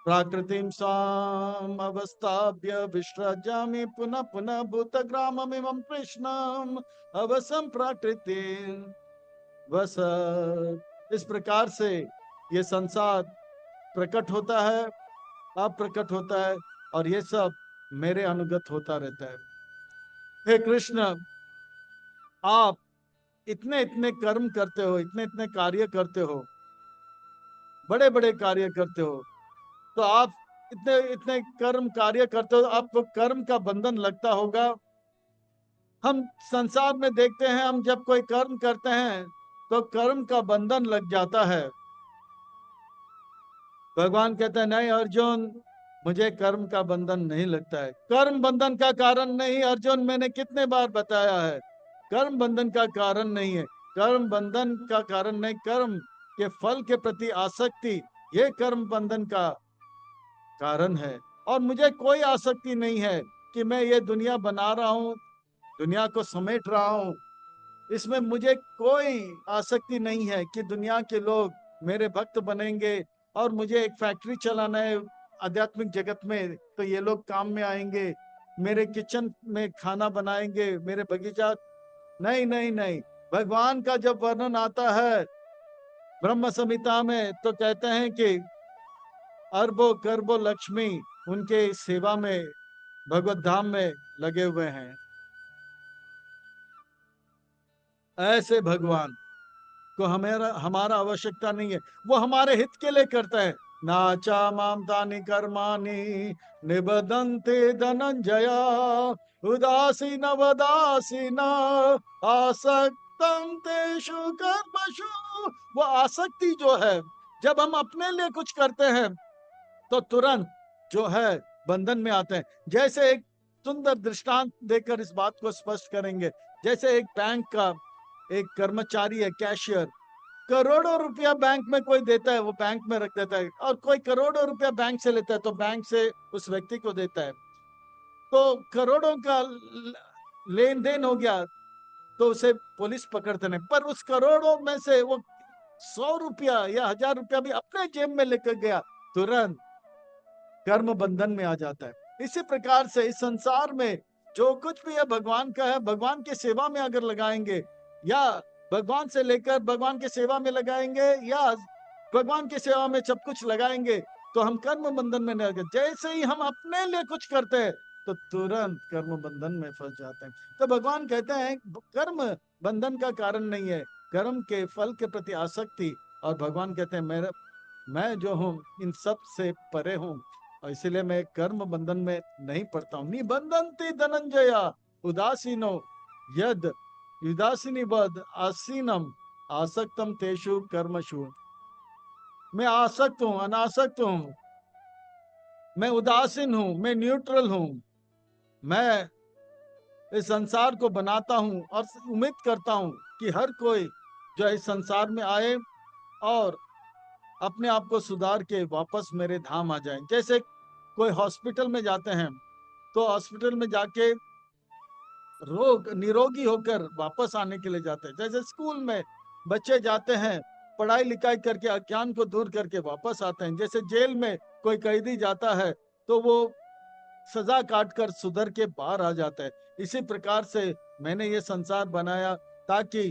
प्राकृतिम साम अवस्थाभ्य विश्रजामि पुनः पुनः भूतग्राममिमं कृष्णम अवसम प्रकृति बस। इस प्रकार से ये संसार प्रकट होता है, अप्रकट होता है, और ये सब मेरे अनुगत होता रहता है। हे कृष्ण, आप इतने इतने कर्म करते हो, इतने इतने कार्य करते हो, बड़े बड़े कार्य करते हो, तो आप इतने इतने कर्म कार्य करते हो, आपको कर्म का बंधन लगता होगा। हम संसार में देखते हैं, हम जब कोई कर्म करते हैं तो कर्म का बंधन लग जाता है। भगवान कहते हैं नहीं अर्जुन, मुझे कर्म का बंधन नहीं लगता है। कर्म बंधन का कारण नहीं अर्जुन, मैंने कितने बार बताया है, कर्म बंधन का कारण नहीं है। कर्म बंधन का कारण नहीं, कर्म के फल के प्रति आसक्ति, ये कर्म बंधन का कारण है। और मुझे कोई आसक्ति नहीं है कि मैं ये दुनिया बना रहा हूँ, दुनिया को समेट रहा हूँ, इसमें मुझे कोई आसक्ति नहीं है कि दुनिया के लोग मेरे भक्त बनेंगे और मुझे एक फैक्ट्री चलाना है आध्यात्मिक जगत में, तो ये लोग काम में आएंगे, मेरे किचन में खाना बनाएंगे, मेरे बगीचा। नहीं नहीं नहीं, भगवान का जब वर्णन आता है ब्रह्म संहिता में तो कहते हैं कि अरबों करबों लक्ष्मी उनके सेवा में भगवत धाम में लगे हुए हैं। ऐसे भगवान को हमारा हमारा आवश्यकता नहीं है, वो हमारे हित के लिए करता है। नाचा माम तानि कर्माणि निबदन्ते धनंजया उदासीन वदासीन आसक्तम तेषु कर्मसु। वो आसक्ति जो है, जब हम अपने लिए कुछ करते हैं तो तुरंत जो है बंधन में आते हैं। जैसे एक सुंदर दृष्टांत देकर इस बात को स्पष्ट करेंगे। जैसे एक बैंक का एक कर्मचारी है, कैशियर, करोड़ों रुपया बैंक में कोई देता है, वो बैंक में रख देता है, और कोई करोड़ों रुपया बैंक से लेता है तो बैंक से उस व्यक्ति को देता है। तो करोड़ों का लेन देन हो गया तो उसे पुलिस पकड़ते नहीं, पर उस करोड़ों में से वो 100 रुपया या 1000 रुपया भी अपने जेब में लेकर गया, तुरंत कर्म बंधन में आ जाता है। इसी प्रकार से इस संसार में जो कुछ भी है भगवान का है, भगवान की सेवा में अगर लगाएंगे, या भगवान से लेकर भगवान की सेवा में लगाएंगे, या भगवान की सेवा में सब कुछ लगाएंगे, तो हम कर्म बंधन में नहीं। जैसे ही हम अपने लिए कुछ करते हैं तो तुरंत कर्म बंधन में फंस जाते हैं। तो भगवान कहते हैं कर्म बंधन का कारण नहीं है, कर्म के फल के प्रति आसक्ति। और भगवान कहते हैं मैं जो हूँ इन सब से परे हूँ, और इसीलिए मैं कर्म बंधन में नहीं पड़ता हूँ। निबंधन्ति धनंजया उदासीनो यद उदासीनी बद आसीनम आसक्तम तेषु कर्मशु। मैं आसक्त हूँ, अनासक्त हूँ, मैं उदासीन हूँ, मैं न्यूट्रल हूँ। मैं इस संसार को बनाता हूँ और उम्मीद करता हूँ कि हर कोई जो इस संसार में आए और अपने आप को सुधार के वापस मेरे धाम आ जाए। जैसे कोई हॉस्पिटल में जाते हैं तो हॉस्पिटल में जाके निरोगी होकर वापस आने के लिए जाते हैं। जैसे स्कूल में बच्चे जाते हैं पढ़ाई लिखाई करके अज्ञान को दूर करके वापस आते हैं। जैसे जेल में कोई कैदी जाता है तो वो सजा काट कर सुधर के बाहर आ जाता है। इसी प्रकार से मैंने ये संसार बनाया ताकि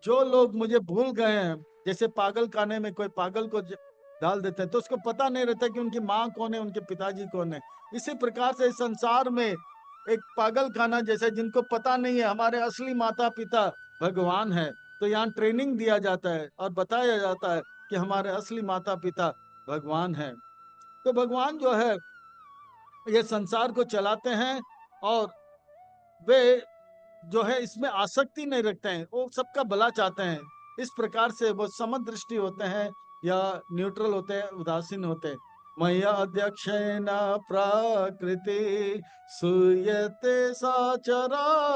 जो लोग मुझे भूल गए हैं, जैसे पागल खाने में कोई पागल को डाल देते हैं तो उसको पता नहीं रहता कि उनकी माँ कौन है, उनके पिताजी कौन है। इसी प्रकार से इस संसार में एक पागल खाना जैसे, जिनको पता नहीं है हमारे असली माता पिता भगवान है, तो यहाँ ट्रेनिंग दिया जाता है और बताया जाता है कि हमारे असली माता पिता भगवान है। तो भगवान जो है ये संसार को चलाते हैं, और वे जो है इसमें आसक्ति नहीं रखते हैं, वो सबका भला चाहते हैं। इस प्रकार से वो समदृष्टि होते हैं या न्यूट्रल होते हैं, उदासीन होते हैं। मया अध्यक्षेण प्रकृति सूयते साचराचरम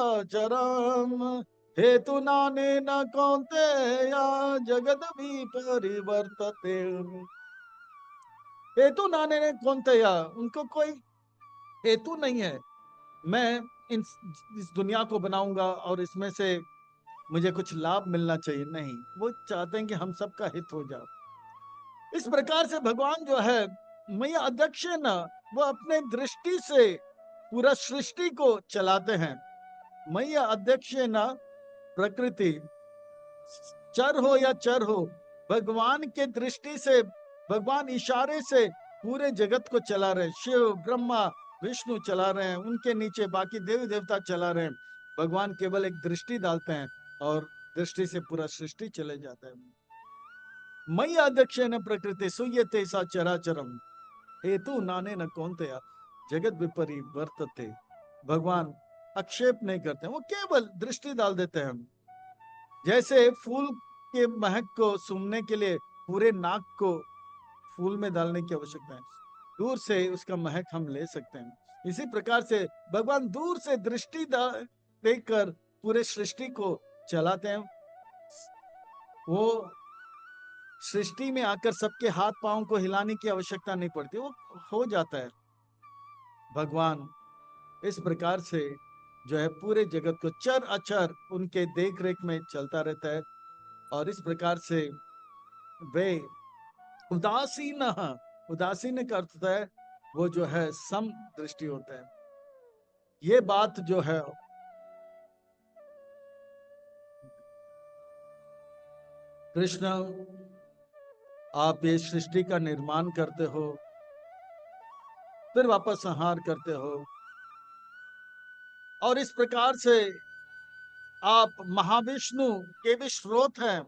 हेतु नाने न कौन्तेय जगद भी परिवर्तते। हेतु नाने ने कौन तया, उनको कोई हेतु नहीं है मैं इस दुनिया को बनाऊंगा और इसमें से मुझे कुछ लाभ मिलना चाहिए, नहीं, वो चाहते हैं कि हम सबका हित हो जाए। इस प्रकार से भगवान जो है मैया अध्यक्ष है ना, वो अपने दृष्टि से पूरा सृष्टि को चलाते हैं। मैया अध्यक्ष है ना, प्रकृति चर हो या चर हो, भगवान के दृष्टि से, भगवान इशारे से पूरे जगत को चला रहे हैं। शिव ब्रह्मा विष्णु चला रहे हैं, उनके नीचे बाकी देवी देवता चला रहे हैं। भगवान केवल एक दृष्टि डालते हैं और दृष्टि से पूरा सृष्टि चले जाता है। मयि अध्यक्षेन प्रकृति सूयते सा चराचरम हेतु नाने न कौनतया जगत विपरी वर्तते। भगवान आक्षेप नहीं करते, वो केवल दृष्टि डाल देते हैं। जैसे फूल के महक को सूंघने के लिए पूरे नाक को फूल में डालने की आवश्यकता है, दूर से उसका महक हम ले सकते हैं। इसी प्रकार से भगवान दूर से दृष्टि देकर पूरे सृष्टि को चलाते हैं। वो सृष्टि में आकर सबके हाथ पांव को हिलाने की आवश्यकता नहीं पड़ती, वो हो जाता है। भगवान इस प्रकार से जो है पूरे जगत को चर अचर उनके देख रेख में चलता रहता है। और इस प्रकार से वे उदासीन, उदासीन का अर्थ है वो जो है सम दृष्टि होता है। ये बात जो है कृष्ण, आप ये सृष्टि का निर्माण करते हो फिर वापस संहार करते हो, और इस प्रकार से आप महाविष्णु के भी स्रोत हैं,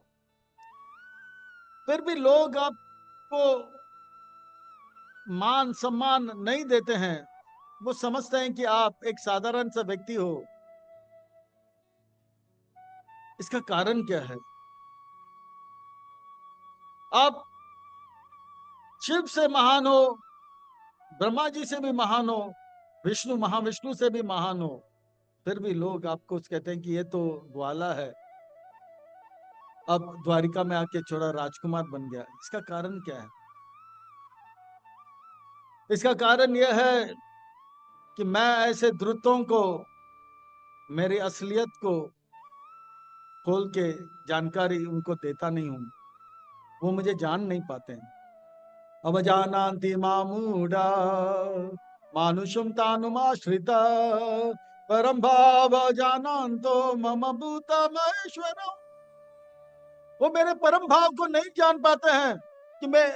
फिर भी लोग आपको मान सम्मान नहीं देते हैं। वो समझते हैं कि आप एक साधारण सा व्यक्ति हो। इसका कारण क्या है? आप शिव से महान हो, ब्रह्मा जी से भी महान हो, विष्णु महाविष्णु से भी महान हो, फिर भी लोग आपको कहते हैं कि ये तो ग्वाला है, अब द्वारिका में आके छोड़ा राजकुमार बन गया। इसका कारण क्या है? इसका कारण यह है कि मैं ऐसे द्रुतों को मेरी असलियत को खोल के जानकारी उनको देता नहीं हूं, वो मुझे जान नहीं पाते हैं। अब जानांति मामूढ़ा मानुषम तानुमाश्रिता परम भाव जानंतो मम भूत महेश्वर। वो मेरे परम भाव को नहीं जान पाते हैं कि मैं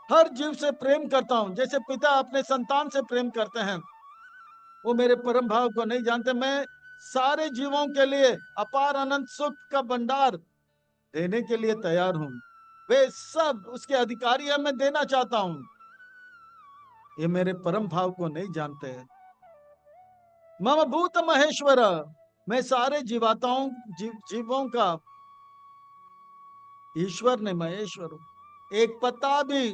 हर जीव से प्रेम करता हूं, जैसे पिता अपने संतान से प्रेम करते हैं। वो मेरे परम भाव को नहीं जानते। मैं सारे जीवों के लिए अपार अनंत सुख का भंडार देने के लिए तैयार हूं, वे सब उसके अधिकारी है, मैं देना चाहता हूं। ये मेरे परम भाव को नहीं जानते हैं। मम भूत महेश्वर, मैं सारे जीवाताओं जीवों का ईश्वर ने महेश्वर हूं। एक पत्ता भी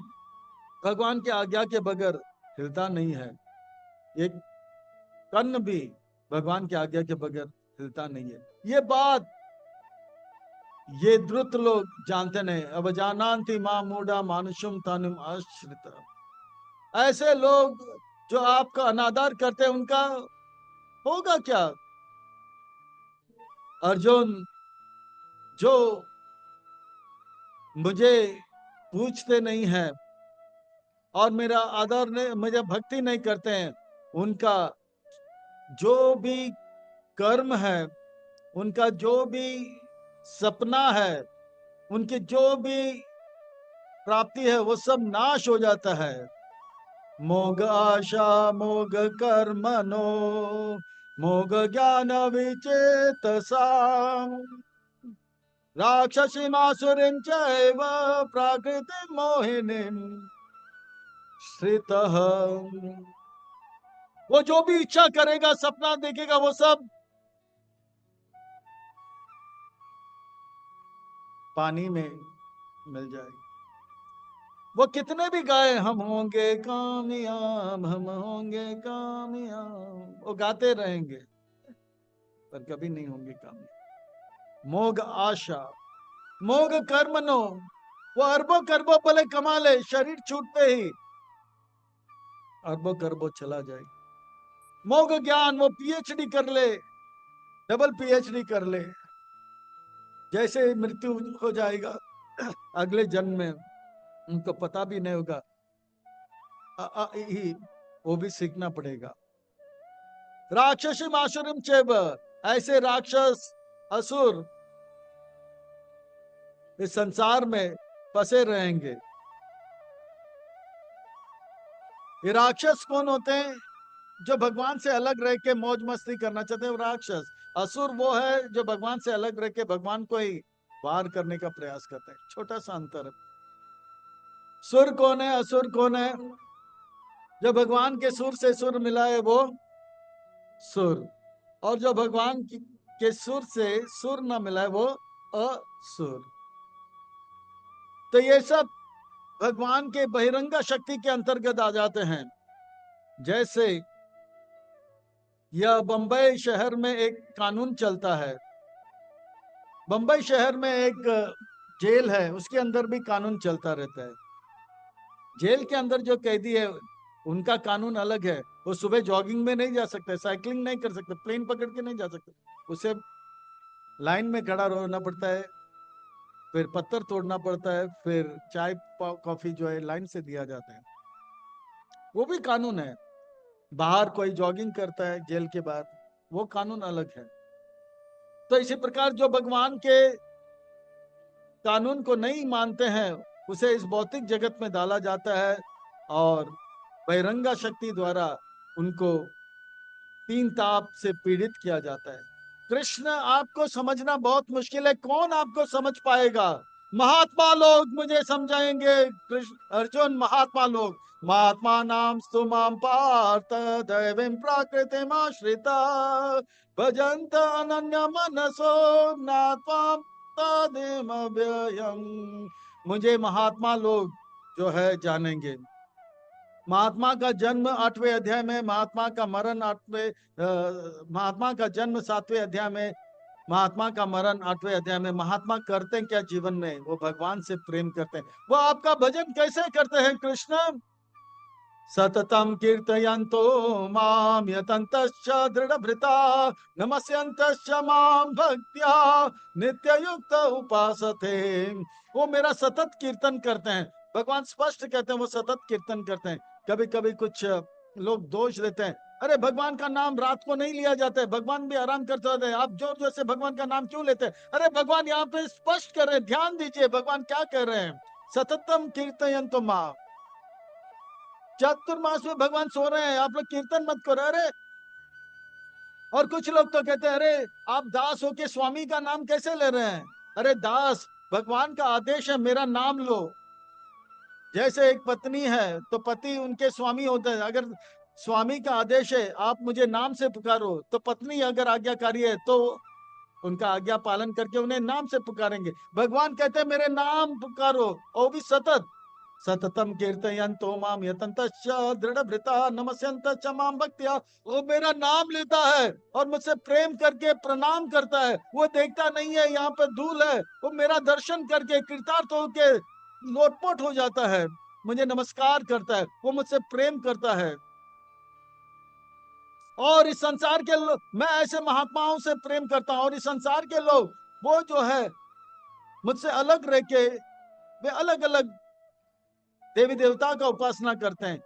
भगवान के आज्ञा के बगैर हिलता नहीं है, एक कन्न भी भगवान की आज्ञा के बगैर हिलता नहीं है। ये बात ये द्रुत लोग जानते नहीं। अब जानांति मां मूढ़ा मानुषम तनुम आश्रित। ऐसे लोग जो आपका अनादर करते हैं, उनका होगा क्या? अर्जुन, जो मुझे पूछते नहीं है और मेरा आदर नहीं, मुझे भक्ति नहीं करते हैं, उनका जो भी कर्म है, उनका जो भी सपना है, उनकी जो भी प्राप्ति है, वो सब नाश हो जाता है। मोग आशा मोग कर्मनो मोग ज्ञान विचेतसा राक्षसी मासुरीं चैव प्राकृति मोहिनीं श्रितः। वो जो भी इच्छा करेगा, सपना देखेगा, वो सब पानी में मिल जाएगा। वो कितने भी गाए हम होंगे कामयाब, हम होंगे कामयाब, वो गाते रहेंगे पर कभी नहीं होंगे कामयाब। मोग आशा मोग कर्म नो, वो अरबों खरबों भले कमा ले, शरीर छूटते ही अरबों खरबों चला जाए। मोग ज्ञान, वो पीएचडी कर ले, डबल पीएचडी कर ले, जैसे मृत्यु हो जाएगा अगले जन्म में उनको पता भी नहीं होगा, वो भी सीखना पड़ेगा। राक्षसी मासुरिम चेब, ऐसे राक्षस असुर इस संसार में फंसे रहेंगे। ये राक्षस कौन होते हैं? जो भगवान से अलग रह के मौज मस्ती करना चाहते हैं वो राक्षस। असुर वो है जो भगवान से अलग रह के भगवान को ही वार करने का प्रयास करते हैं। छोटा सा अंतर है। सुर कौन है, असुर कौन है? जो भगवान के सुर से सुर मिला है वो सुर, और जो भगवान के सुर से सुर न मिला है वो असुर। तो ये सब भगवान के बहिरंगा शक्ति के अंतर्गत आ जाते हैं। जैसे यह बंबई शहर में एक कानून चलता है, बंबई शहर में एक जेल है, उसके अंदर भी कानून चलता रहता है। जेल के अंदर जो कैदी है उनका कानून अलग है। वो सुबह जॉगिंग में नहीं जा सकते, साइकिलिंग नहीं कर सकते, प्लेन पकड़ के नहीं जा सकते, उसे लाइन में खड़ा रहना पड़ता है, फिर पत्थर तोड़ना पड़ता है, फिर चाय कॉफी जो है लाइन से दिया जाता है। वो भी कानून है। बाहर कोई जॉगिंग करता है जेल के बाहर, वो कानून अलग है। तो इसी प्रकार जो भगवान के कानून को नहीं मानते हैं उसे इस भौतिक जगत में डाला जाता है और बहिरंगा शक्ति द्वारा उनको तीन ताप से पीड़ित किया जाता है। कृष्ण आपको समझना बहुत मुश्किल है, कौन आपको समझ पाएगा? महात्मा लोग मुझे समझाएंगे। कृष्ण अर्जुन, महात्मा लोग, महात्मा नाम स्तुमाम पार्थ दैवीं प्रकृतिमाश्रिता भजन्त अनन्य मनसो ज्ञात्वां तदेमव्ययम्। मुझे महात्मा लोग जो है जानेंगे। महात्मा का जन्म 8वें अध्याय में, महात्मा का मरण 8वें, महात्मा का जन्म 7वें अध्याय में, महात्मा का मरण 8वें अध्याय में। महात्मा करते हैं क्या जीवन में? वो भगवान से प्रेम करते हैं। वो आपका भजन कैसे करते हैं? कृष्ण सततम कीर्तयन्तो माम यतन्तश्च दृढ़भृता नमस्यन्तश्च माम भक्त्या नित्ययुक्त उपासते। वो मेरा सतत कीर्तन करते हैं। भगवान स्पष्ट कहते हैं वो सतत कीर्तन करते हैं। कभी कभी कुछ लोग दोष देते हैं, अरे भगवान का नाम रात को नहीं लिया जाता है, भगवान भी आराम करते होते हैं, आप जोर जोर से भगवान का नाम क्यों लेते हैं? अरे भगवान यहाँ पे स्पष्ट कर रहे हैं, ध्यान दीजिए भगवान क्या कर रहे हैं। सततम कीर्तयन्तो माम, चातुर्मास में भगवान सो रहे हैं, आप लोग कीर्तन मत करो। अरे, और कुछ लोग तो कहते हैं अरे आप दास होके स्वामी का नाम कैसे ले रहे हैं? अरे दास, भगवान का आदेश है मेरा नाम लो। जैसे एक पत्नी है तो पति उनके स्वामी होते हैं। अगर स्वामी का आदेश है आप मुझे नाम से पुकारो, तो पत्नी अगर आज्ञाकारी है तो उनका आज्ञा पालन करके उन्हें नाम से पुकारेंगे। भगवान कहते हैं मेरे नाम पुकारो, और भी सतत। सततम कीर्तयन्तो माम यतन्तश्च दृढ़भृता नमस्यन्तश्च माम भक्त्या। वो मेरा नाम लेता है और मुझसे प्रेम करके प्रणाम करता है। वो देखता नहीं है यहाँ पर धूल है, वो मेरा दर्शन करके कृतार्थ होके लोटपोट हो जाता है, मुझे नमस्कार करता है, वो मुझसे प्रेम करता है। और इस संसार के लोग, मैं ऐसे महात्माओं से प्रेम करता हूं, और इस संसार के लोग वो जो है मुझसे अलग रह के वे अलग अलग देवी देवता का उपासना करते हैं।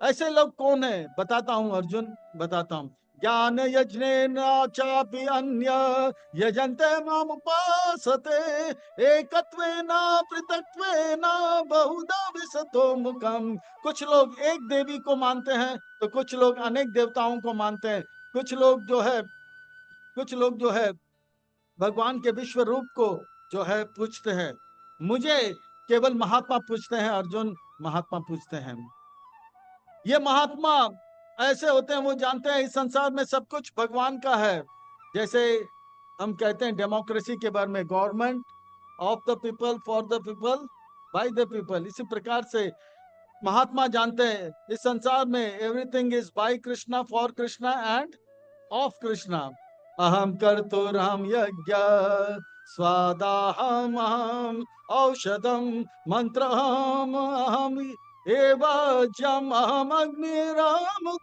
ऐसे लोग कौन है? बताता हूं अर्जुन, बताता हूं। ज्ञान यज्ञेन चापि अन्य यजन्ते माम उपासते एकत्वेन पृथक्त्वेन बहुधा विशतो मुखम। कुछ लोग एक देवी को मानते हैं तो कुछ लोग अनेक देवताओं को मानते हैं। कुछ लोग जो है भगवान के विश्व रूप को जो है पूछते हैं। मुझे केवल महात्मा पूछते हैं अर्जुन, महात्मा पूछते हैं। ये महात्मा ऐसे होते हैं, वो जानते हैं इस संसार में सब कुछ भगवान का है। जैसे हम कहते हैं डेमोक्रेसी के बारे में, government of the people, for the people, by the people. इसी प्रकार से महात्मा जानते हैं इस संसार में everything is by Krishna, for Krishna end of Krishna. अहम कर्तुरहम यज्ञ स्वादाहम अहम औषधम मंत्रहम अहम एवं अहमग्निराम,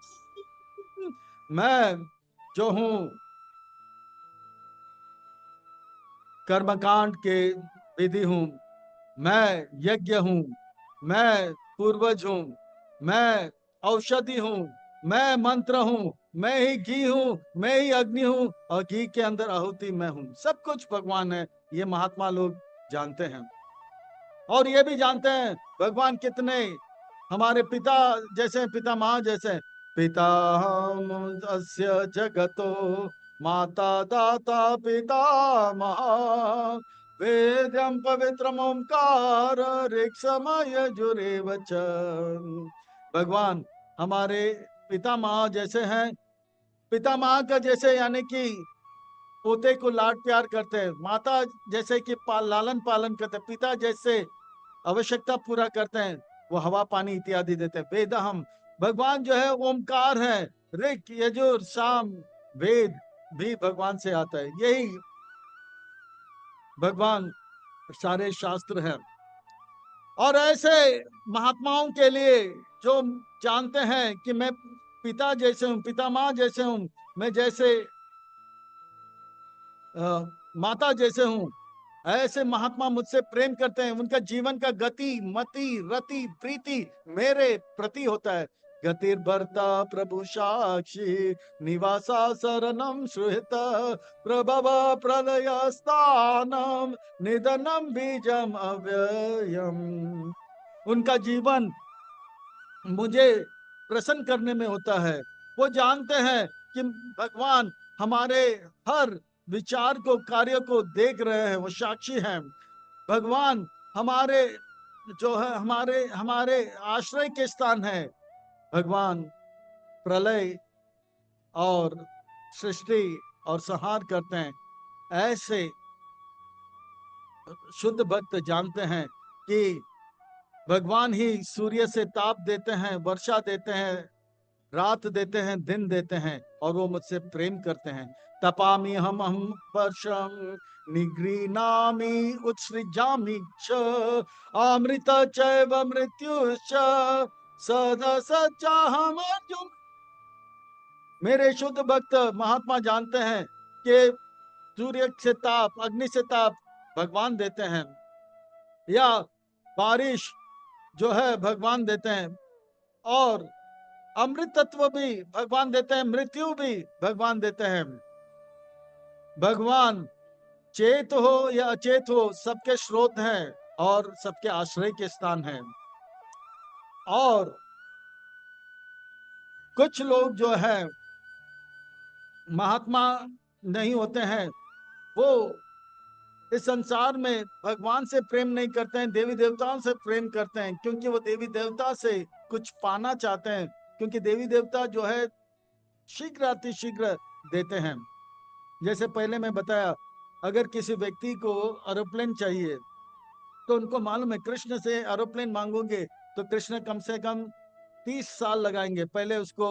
मैं जो हूं कर्मकांड के विधि हूं, मैं यज्ञ हूं, मैं पूर्वज हूं, मैं औषधि हूं, मैं मंत्र हूं, मैं ही घी हूं, मैं ही अग्नि हूं, और घी के अंदर आहुति मैं हूं। सब कुछ भगवान है, ये महात्मा लोग जानते हैं। और ये भी जानते हैं भगवान कितने हमारे पिता जैसे, पिता माँ जैसे। पिता हम अस्य जगतो, माता दाता पिता महा, वेद्यम पवित्रम ओंकार ऋक्समय जुरेव च। भगवान हमारे पिता माँ जैसे हैं। पिता माँ का जैसे यानी कि पोते को लाड प्यार करते हैं, माता जैसे कि लालन पालन करते हैं, पिता जैसे आवश्यकता पूरा करते हैं, वो हवा पानी इत्यादि देते हैं। वेद हम, भगवान जो है ओमकार है। ऋक यजुर साम, वेद भी भगवान से आता है। यही भगवान सारे शास्त्र हैं। और ऐसे महात्माओं के लिए जो जानते हैं कि मैं पिता जैसे हूं, पिता माँ जैसे हूं, मैं जैसे माता जैसे हूं, ऐसे महात्मा मुझसे प्रेम करते हैं। उनका जीवन का गति मति रति प्रीति मेरे प्रति होता है। गतिर भरता प्रभु साक्षी, निवासा शरणम सुहित, प्रभव प्रलय स्थानम, निधनम बीजम अव्ययम। उनका जीवन मुझे प्रसन्न करने में होता है। वो जानते हैं कि भगवान हमारे हर विचार को कार्य को देख रहे हैं, वो साक्षी हैं। भगवान हमारे जो है हमारे हमारे आश्रय के स्थान है। भगवान प्रलय और सृष्टि और संहार करते हैं। ऐसे शुद्ध भक्त जानते हैं कि भगवान ही सूर्य से ताप देते हैं, वर्षा देते हैं, रात देते हैं, दिन देते हैं, और वो मुझसे प्रेम करते हैं। तपामि हम वर्षम, निगृणामि उत्सृजामि च, अमृत चैव मृत्युश्च, सदा सच्चाहम अर्जुन। मेरे शुद्ध भक्त महात्मा जानते हैं कि सूर्य से ताप, अग्नि से ताप भगवान देते हैं, या बारिश जो है भगवान देते हैं, और अमृत तत्व भी भगवान देते हैं, मृत्यु भी भगवान देते हैं। भगवान चेत हो या अचेत हो, सबके स्रोत हैं और सबके आश्रय के स्थान हैं। और कुछ लोग जो है महात्मा नहीं होते हैं, वो इस संसार में भगवान से प्रेम नहीं करते हैं, देवी देवताओं से प्रेम करते हैं, क्योंकि वो देवी देवता से कुछ पाना चाहते हैं। क्योंकि देवी देवता जो है शीघ्र अतिशीघ्र देते हैं। जैसे पहले मैं बताया, अगर किसी व्यक्ति को एरोप्लेन चाहिए तो उनको मालूम है कृष्ण से एरोप्लेन मांगोगे तो कृष्ण कम से कम 30 साल लगाएंगे। पहले उसको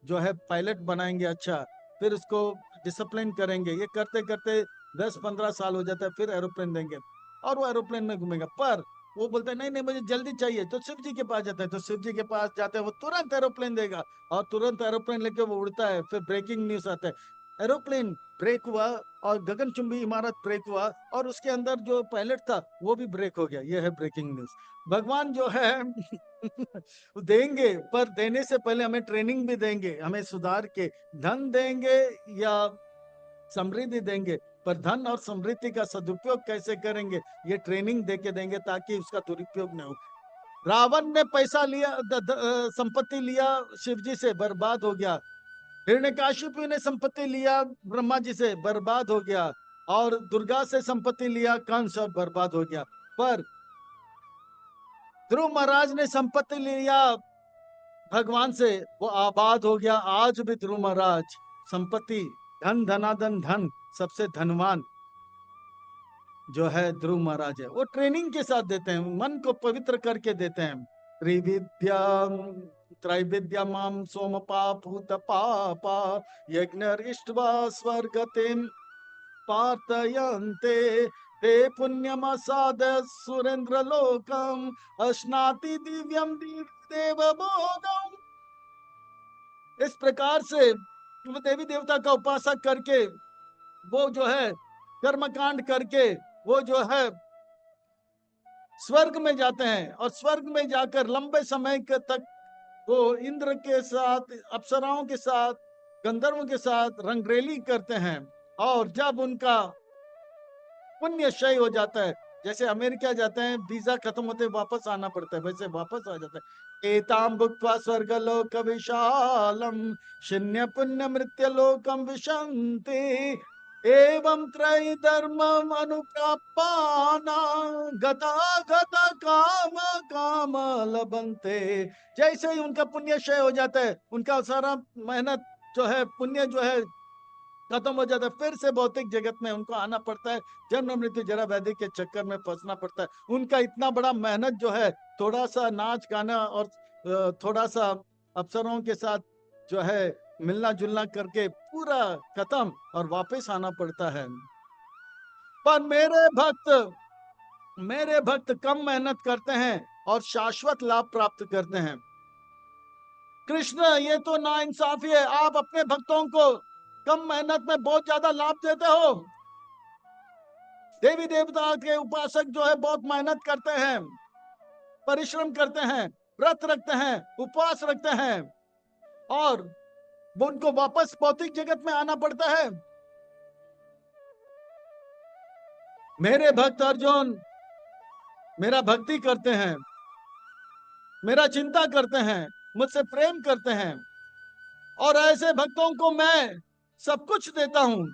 जो है पायलट बनाएंगे, अच्छा, फिर उसको डिसिप्लिन करेंगे, ये करते करते 10-15 साल हो जाता है, फिर एरोप्लेन देंगे और वो एरोप्लेन में घूमेगा। पर वो बोलता है नहीं नहीं मुझे जल्दी चाहिए, तो शिव जी के पास जाता है, तो शिव जी के पास जाते हैं, वो तुरंत एरोप्लेन देगा और तुरंत एरोप्लेन लेके वो उड़ता है। फिर ब्रेकिंग न्यूज आता है, एरोप्लेन ब्रेक हुआ और गगनचुंबी इमारत ब्रेक हुआ और उसके अंदर जो पायलट था वो भी ब्रेक हो गया। ये है ब्रेकिंग न्यूज। भगवान जो है देंगे, पर देने से पहले हमें ट्रेनिंग भी देंगे, हमें सुधार के धन देंगे या समृद्धि देंगे, पर धन और समृद्धि का सदुपयोग कैसे करेंगे ये ट्रेनिंग देके देंगे, ताकि उसका दुरुपयोग न हो। रावण ने पैसा लिया, संपत्ति लिया शिव जी से, बर्बाद हो गया। हिरण्यकाशिपु ने संपत्ति लिया ब्रह्मा जी से, बर्बाद हो गया। और दुर्गा से संपत्ति लिया कंस, और बर्बाद हो गया। पर ध्रुव महाराज ने संपत्ति लिया भगवान से, वो आबाद हो गया। आज भी ध्रुव महाराज संपत्ति, धन धनाधन धन, सबसे धनवान जो है ध्रुव महाराज है। वो ट्रेनिंग के साथ देते हैं, मन को पवित्र करके देते हैं। त्रिविद्या त्रैविद्या माम सोम पापूत पापा, यज्ञ इष्ट्वा स्वर्गतिम पार्थयन्ते, ते पुण्यमसाद सुरेंद्र लोकम अश्नाति दिव्यम देव भोगम। इस प्रकार से वो देवी देवता का उपासक करके वो जो है कर्मकांड करके वो जो है स्वर्ग में जाते हैं, और स्वर्ग में जाकर लंबे समय तक वो इंद्र के साथ, अप्सराओं के साथ, गंधर्वों के साथ रंगरेली करते हैं। और जब उनका पुण्य क्षय हो जाता है, जैसे अमेरिका जाते हैं वीजा खत्म होते वापस आना पड़ता है, वैसे वापस आ जाता है। एताम भुक्त्वा स्वर्ग लोक विशालम शून्य पुण्य मृत्य लोकम विशंति एवं त्रय धर्म अनुप्रापाना गता गता काम काम लभन्ते। जैसे ही उनका पुण्य क्षय हो जाता है, उनका सारा मेहनत जो है, पुण्य जो है खत्म हो जाता है, फिर से भौतिक जगत में उनको आना पड़ता है, जन्म मृत्यु जरा व्याधि के चक्कर में फंसना पड़ता है। उनका इतना बड़ा मेहनत जो है, थोड़ा सा नाच गाना और थोड़ा सा अफसरों के साथ जो है मिलना जुलना करके पूरा खत्म, और वापस आना पड़ता है। पर मेरे भक्त कम मेहनत करते हैं और शाश्वत लाभ प्राप्त करते हैं। कृष्ण, ये तो नाइंसाफी है, आप अपने भक्तों को कम मेहनत में बहुत ज्यादा लाभ देते हो। देवी देवता के उपासक जो है बहुत मेहनत करते हैं, परिश्रम करते हैं, व्रत रखते हैं, उपवास रखते हैं, और वो उनको वापस भौतिक जगत में आना पड़ता है। मेरे भक्त अर्जुन मेरा भक्ति करते हैं, मेरा चिंता करते हैं, मुझसे प्रेम करते हैं, और ऐसे भक्तों को मैं सब कुछ देता हूं।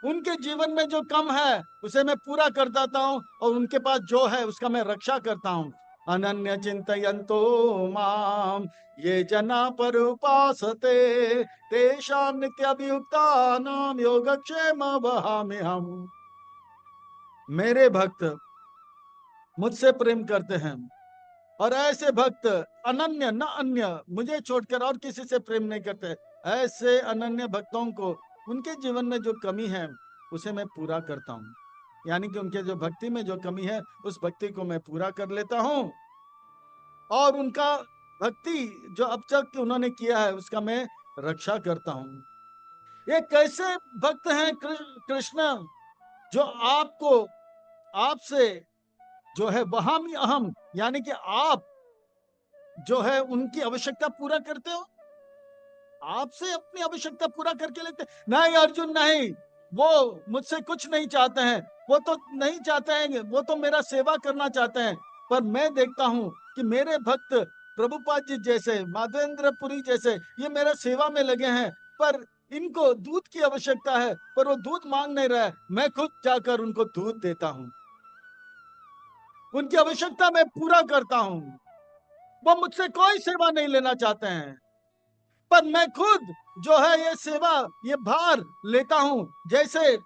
उनके जीवन में जो कम है उसे मैं पूरा कर देता हूं, और उनके पास जो है उसका मैं रक्षा करता हूं। अनन्य चिंतयन्तो माम ये जना पर उपासते तेषां नित्याभियुक्तानां योगक्षेम वहामि हम। मेरे भक्त मुझसे प्रेम करते हैं, और ऐसे भक्त अनन्य, न अन्य, मुझे छोड़कर और किसी से प्रेम नहीं करते। ऐसे अनन्य भक्तों को उनके जीवन में जो कमी है उसे मैं पूरा करता हूँ। यानी कि उनके जो भक्ति में जो कमी है उस भक्ति को मैं पूरा कर लेता हूँ, और उनका भक्ति जो अब तक उन्होंने किया है उसका मैं रक्षा करता हूँ। ये कैसे भक्त हैं कृष्ण, जो आपको, आपसे जो है वहामी अहम, यानी कि आप जो है उनकी आवश्यकता पूरा करते हो, आपसे अपनी आवश्यकता पूरा करके लेते। नहीं अर्जुन नहीं, वो मुझसे कुछ नहीं चाहते हैं, वो तो नहीं चाहते हैं, वो तो मेरा सेवा करना चाहते हैं। पर मैं देखता हूं कि मेरे भक्त प्रभुपाद जी जैसे, माधवेंद्रपुरी जैसे, ये मेरा सेवा में लगे हैं, पर इनको दूध की आवश्यकता है, पर वो दूध मांग नहीं रहा है, मैं खुद जाकर उनको दूध देता हूं, उनकी आवश्यकता मैं पूरा करता हूं। वो मुझसे कोई सेवा नहीं लेना चाहते हैं, पर मैं खुद जो है ये सेवा, ये भार लेता हूं। जैसे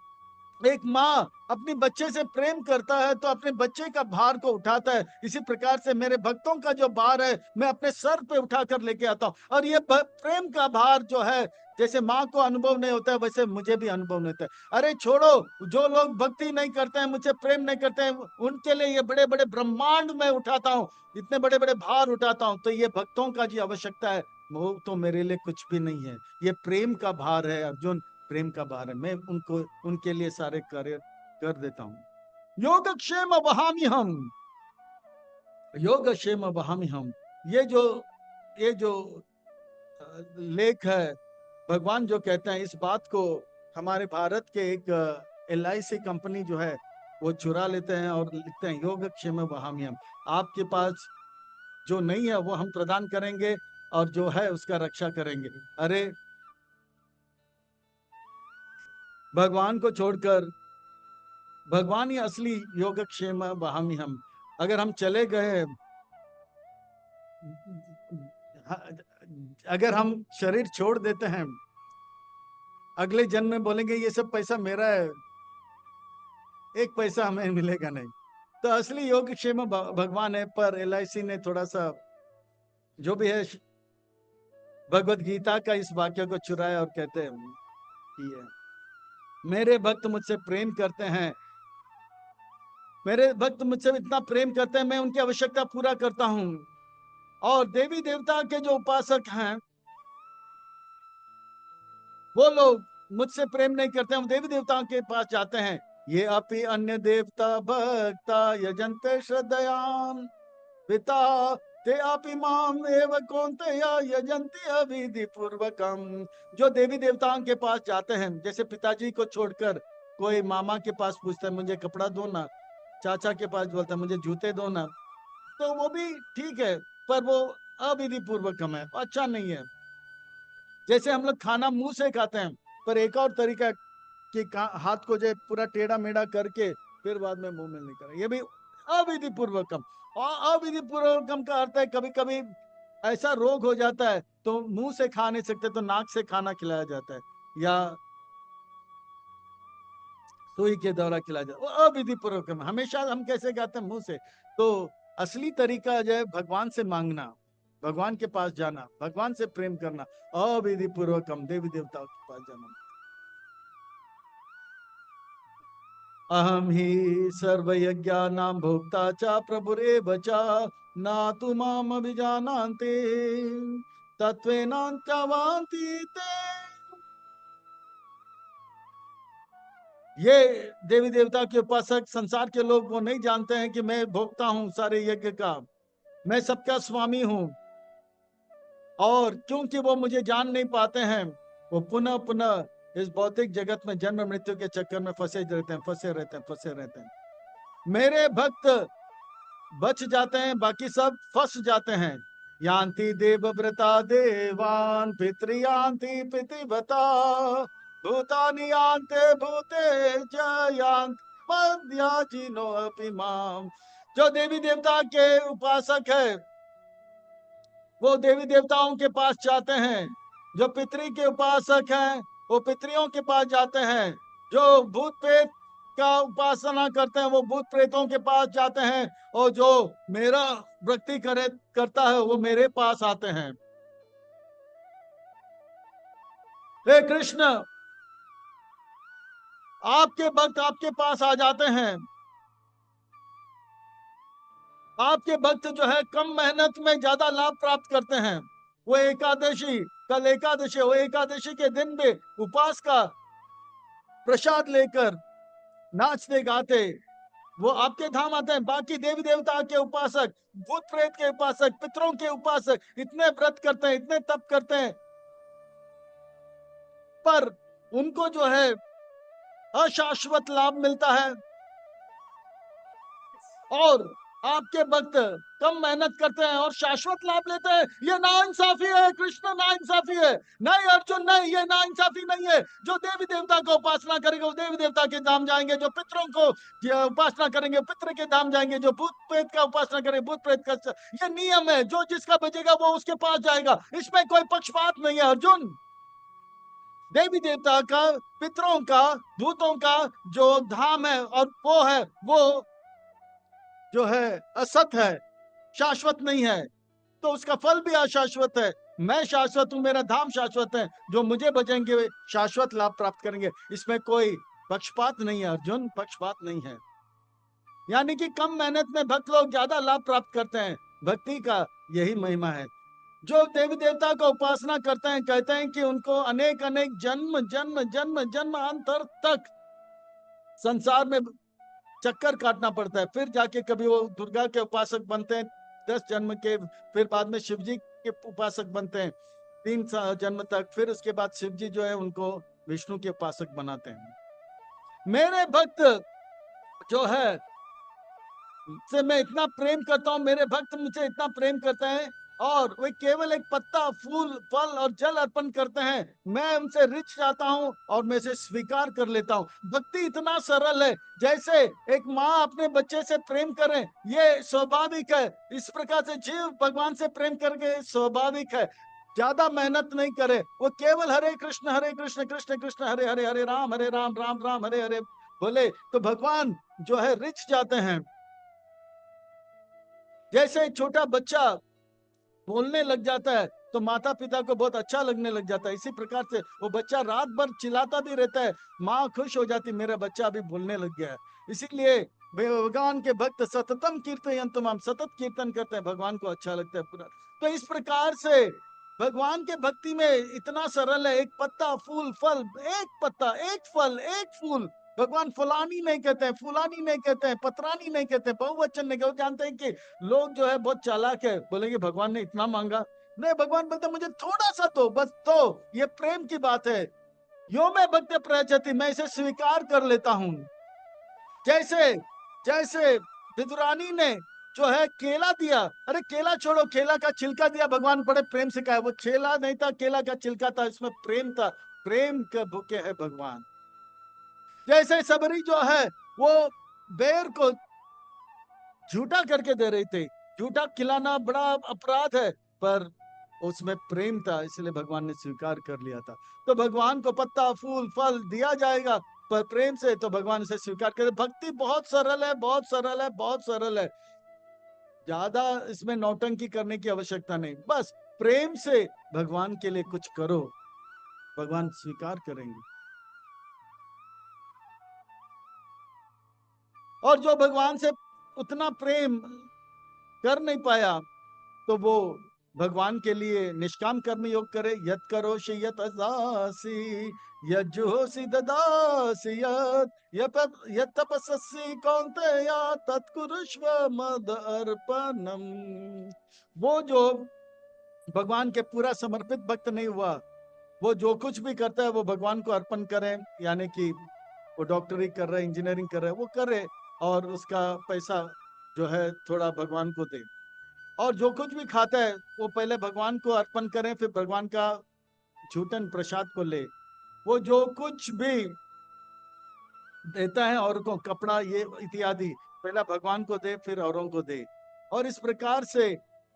एक माँ अपने बच्चे से प्रेम करता है तो अपने बच्चे का भार को उठाता है, इसी प्रकार से मेरे भक्तों का जो भार है मैं अपने सर पे उठाकर लेके आता हूँ। और ये प्रेम का भार जो है, जैसे माँ को अनुभव नहीं होता है वैसे मुझे भी अनुभव नहीं होता है। अरे छोड़ो, जो लोग भक्ति नहीं करते हैं, मुझे प्रेम नहीं करते हैं, उनके लिए ये बड़े बड़े ब्रह्मांड में उठाता हूँ, इतने बड़े बड़े भार उठाता हूँ। तो ये भक्तों का जो आवश्यकता है वो तो मेरे लिए कुछ भी नहीं है, ये प्रेम का भार है अर्जुन, प्रेम का भार है। मैं उनको, उनके लिए सारे कार्य कर देता हूं। योगक्षेम वहामि हम, योगक्षेम वहामि हम, ये जो लेख है, भगवान जो कहते हैं, इस बात को हमारे भारत के एक LIC कंपनी जो है वो चुरा लेते हैं और लिखते हैं योगक्षेम वहामि हम। आपके पास जो नहीं है वो हम प्रदान करेंगे, और जो है उसका रक्षा करेंगे। अरे भगवान को छोड़कर, भगवान ही असली योगक्षेम वहामि हम। अगर हम चले गए, अगर हम शरीर छोड़ देते हैं, अगले जन्म में बोलेंगे ये सब पैसा मेरा है, एक पैसा हमें मिलेगा नहीं। तो असली योगक्षेम भगवान है, पर LIC ने थोड़ा सा जो भी है भगवत गीता का इस वाक्य को चुराया और कहते हैं कि मेरे भक्त मुझसे प्रेम करते हैं, मेरे भक्त मुझसे इतना प्रेम करते हैं, मैं उनकी आवश्यकता पूरा करता हूं। और देवी देवता के जो उपासक हैं वो लोग मुझसे प्रेम नहीं करते, हम देवी देवताओं के पास जाते हैं। ये अपि अन्य देवता भक्ता यजन्ते श्रद्धयान पिता ते अपि माम एव कौन्तेय यजन्ति अविधि पूर्वकम। जो देवी देवताओं के पास जाते हैं, जैसे पिताजी को छोड़कर कोई मामा के पास पूछता है मुझे कपड़ा दो ना, चाचा के पास बोलता है मुझे जूते दो ना, तो वो भी ठीक है, पर वो अविधि पूर्वकम है, अच्छा नहीं है। जैसे हम लोग खाना मुंह से खाते हैं, पर एक और तरीका कि हाथ को जो पूरा टेढ़ा मेढ़ा करके फिर बाद में मुंह में निकल, ये भी अविधि पूर्वकम। और अविधि पूर्वकम का अर्थ है कभी कभी ऐसा रोग हो जाता है तो मुंह से खा नहीं सकते, तो नाक से खाना खिलाया जाता है या सुई के द्वारा खिलाया जाता है, वो अविधि पूर्वकम। हमेशा हम कैसे खाते हैं, मुंह से। तो असली तरीका जो है भगवान से मांगना, भगवान के पास जाना, भगवान से प्रेम करना, अविधि पूर्वकम देवी देवताओं के पास जाना। अहम ही सर्वयज्ञानां भोक्ता च प्रभुरेव च न तु माम अभिजानान्ति तत्त्वेनान्त्यवान्ति ते। ये देवी देवता के उपासक संसार के लोग वो नहीं जानते हैं कि मैं भोक्ता हूं सारे यज्ञ का, मैं सबका स्वामी हूं। और क्योंकि वो मुझे जान नहीं पाते हैं, वो पुनः पुनः इस भौतिक जगत में जन्म मृत्यु के चक्कर में फंसे रहते हैं, फंसे रहते हैं, फंसे रहते हैं। मेरे भक्त बच जाते हैं, बाकी सब फंस जाते हैं। यान्ति देवव्रता देवान पितृयान्ति पितृव्रता भूतानि यान्ते भूते जयान्त मद्याजिनो अपि माम। जो देवी देवता के उपासक है वो देवी देवताओं के पास जाते हैं, जो पितरी के उपासक हैं वो पितरियों के पास जाते हैं, जो भूत प्रेत का उपासना करते हैं वो भूत प्रेतों के पास जाते हैं, और जो मेरा भक्ति करता है वो मेरे पास आते हैं। हे कृष्ण, आपके भक्त आपके पास आ जाते हैं। आपके भक्त जो है कम मेहनत में ज्यादा लाभ प्राप्त करते हैं। वो एकादशी, कल एकादशी, वो एकादशी के दिन भी उपवास का प्रसाद लेकर नाचते गाते वो आपके धाम आते हैं। बाकी देवी देवता के उपासक, भूत प्रेत के उपासक, पितरों के उपासक इतने व्रत करते हैं, इतने तप करते हैं, पर उनको जो है अशाश्वत लाभ मिलता है। और आपके भक्त कम मेहनत करते हैं और शाश्वत लाभ लेते हैं। ये नाइंसाफी है कृष्ण, नाइंसाफी है। नहीं अर्जुन, नहीं, ये नाइंसाफी नहीं है। जो देवी देवता को उपासना करेंगे वो देवी देवता के धाम जाएंगे, जो पितरों को उपासना करेंगे पितर के धाम जाएंगे, जो भूत प्रेत का उपासना करेंगे भूत प्रेत का। ये नियम है, जो जिसका बचेगा वो उसके पास जाएगा, इसमें कोई पक्षपात नहीं है अर्जुन। देवी देवता का, पितरों का, भूतों का जो धाम है और वो है, वो जो है असत है, शाश्वत नहीं है, तो उसका फल भी अशाश्वत है। मैं शाश्वत हूं, मेरा धाम शाश्वत है, जो मुझे बचेंगे वे शाश्वत लाभ प्राप्त करेंगे। इसमें कोई पक्षपात नहीं है अर्जुन, पक्षपात नहीं है। यानी कि कम मेहनत में भक्त लोग ज्यादा लाभ प्राप्त करते हैं। भक्ति का यही महिमा है। जो देवी देवता का उपासना करते हैं कहते हैं कि उनको अनेक अनेक जन्म जन्म जन्म जन्मांतर तक संसार में चक्कर काटना पड़ता है, फिर जाके कभी वो दुर्गा के उपासक बनते हैं 10 जन्म के, फिर बाद में शिव जी के उपासक बनते हैं 3 जन्म तक, फिर उसके बाद शिव जी जो है उनको विष्णु के उपासक बनाते हैं। मेरे भक्त जो है से मैं इतना प्रेम करता हूँ, मेरे भक्त मुझे इतना प्रेम करते हैं, और वे केवल एक पत्ता, फूल, फल और जल अर्पण करते हैं। मैं उनसे रिच जाता हूँ और मैं इसे स्वीकार कर लेता हूँ। भक्ति इतना सरल है, जैसे एक माँ अपने बच्चे से प्रेम करे, ये स्वाभाविक है। इस प्रकार से जीव भगवान से प्रेम करके स्वाभाविक है, ज्यादा मेहनत नहीं करे, वो केवल हरे कृष्ण कृष्ण कृष्ण हरे हरे, हरे राम राम राम हरे हरे बोले तो भगवान जो है रिच जाते हैं। जैसे छोटा बच्चा बोलने लग जाता है तो माता पिता को बहुत अच्छा लगने लग जाता है, इसी प्रकार से वो बच्चा रात भर चिल्लाता भी रहता है, माँ खुश हो जाती मेरा बच्चा अभी बोलने लग गया है। इसीलिए भगवान के भक्त सततम कीर्तयन्तु माम, सतत कीर्तन करते हैं, भगवान को अच्छा लगता है पूरा। तो इस प्रकार से भगवान के भक्ति में इतना सरल है, एक पत्ता फूल फल, एक पत्ता एक फल एक फूल। भगवान फुलानी नहीं कहते हैं, फुलानी नहीं कहते हैं, पतरानी नहीं कहते हैं, बहुवचन नहीं कहते। वो जानते हैं कि लोग जो है बहुत चालाक है, बोलेंगे भगवान ने इतना मांगा। नहीं, भगवान बोलते मुझे थोड़ा सा तो बस, तो ये प्रेम की बात है। यो मैं भक्त प्रयचति, मैं इसे स्वीकार कर लेता हूं। जैसे जैसे विदुरानी ने जो है केला दिया, अरे केला छोड़ो, केला का छिलका दिया, भगवान बड़े प्रेम से कहा, वो केला नहीं था, केला का छिलका था, इसमें प्रेम था। प्रेम के भूखे है भगवान। जैसे सबरी जो है वो बेर को झूठा करके दे रही थी, झूठा खिलाना बड़ा अपराध है, पर उसमें प्रेम था, इसलिए भगवान ने स्वीकार कर लिया था। तो भगवान को पत्ता फूल फल दिया जाएगा पर प्रेम से, तो भगवान इसे स्वीकार करे। भक्ति बहुत सरल है, बहुत सरल है, बहुत सरल है। ज्यादा इसमें नौटंकी करने की आवश्यकता नहीं, बस प्रेम से भगवान के लिए कुछ करो, भगवान स्वीकार करेंगे। और जो भगवान से उतना प्रेम कर नहीं पाया, तो वो भगवान के लिए निष्काम कर्म योग करे। यत करोषि यत अदासी यज्जुहोषि ददासि यत तपस्सि कौन्तेय तत्कुरुष्व मद अर्पणम। वो जो भगवान के पूरा समर्पित भक्त नहीं हुआ, वो जो कुछ भी करता है वो भगवान को अर्पण करे। यानी कि वो डॉक्टरी कर रहे, इंजीनियरिंग कर रहे, वो करे और उसका पैसा जो है थोड़ा भगवान को दे। और जो कुछ भी खाता है वो पहले भगवान को अर्पण करें, फिर भगवान का झूठन प्रसाद को ले। वो जो कुछ भी देता है और को कपड़ा ये इत्यादि, पहला भगवान को दे फिर औरों को दे। और इस प्रकार से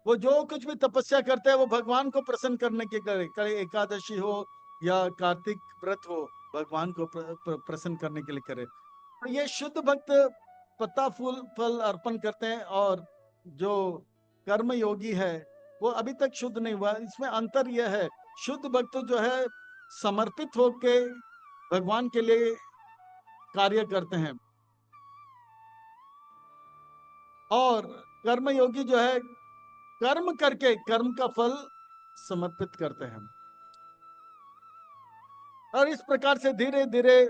वो जो कुछ भी तपस्या करता है वो भगवान को प्रसन्न करने के करे, करे एकादशी हो या कार्तिक व्रत हो, भगवान को प्रसन्न करने के लिए करे। तो ये शुद्ध भक्त पत्ता फूल फल अर्पण करते हैं, और जो कर्म योगी है वो अभी तक शुद्ध नहीं हुआ। इसमें अंतर यह है, शुद्ध भक्त जो है समर्पित होके भगवान के लिए कार्य करते हैं, और कर्म योगी जो है कर्म करके कर्म का फल समर्पित करते हैं। और इस प्रकार से धीरे धीरे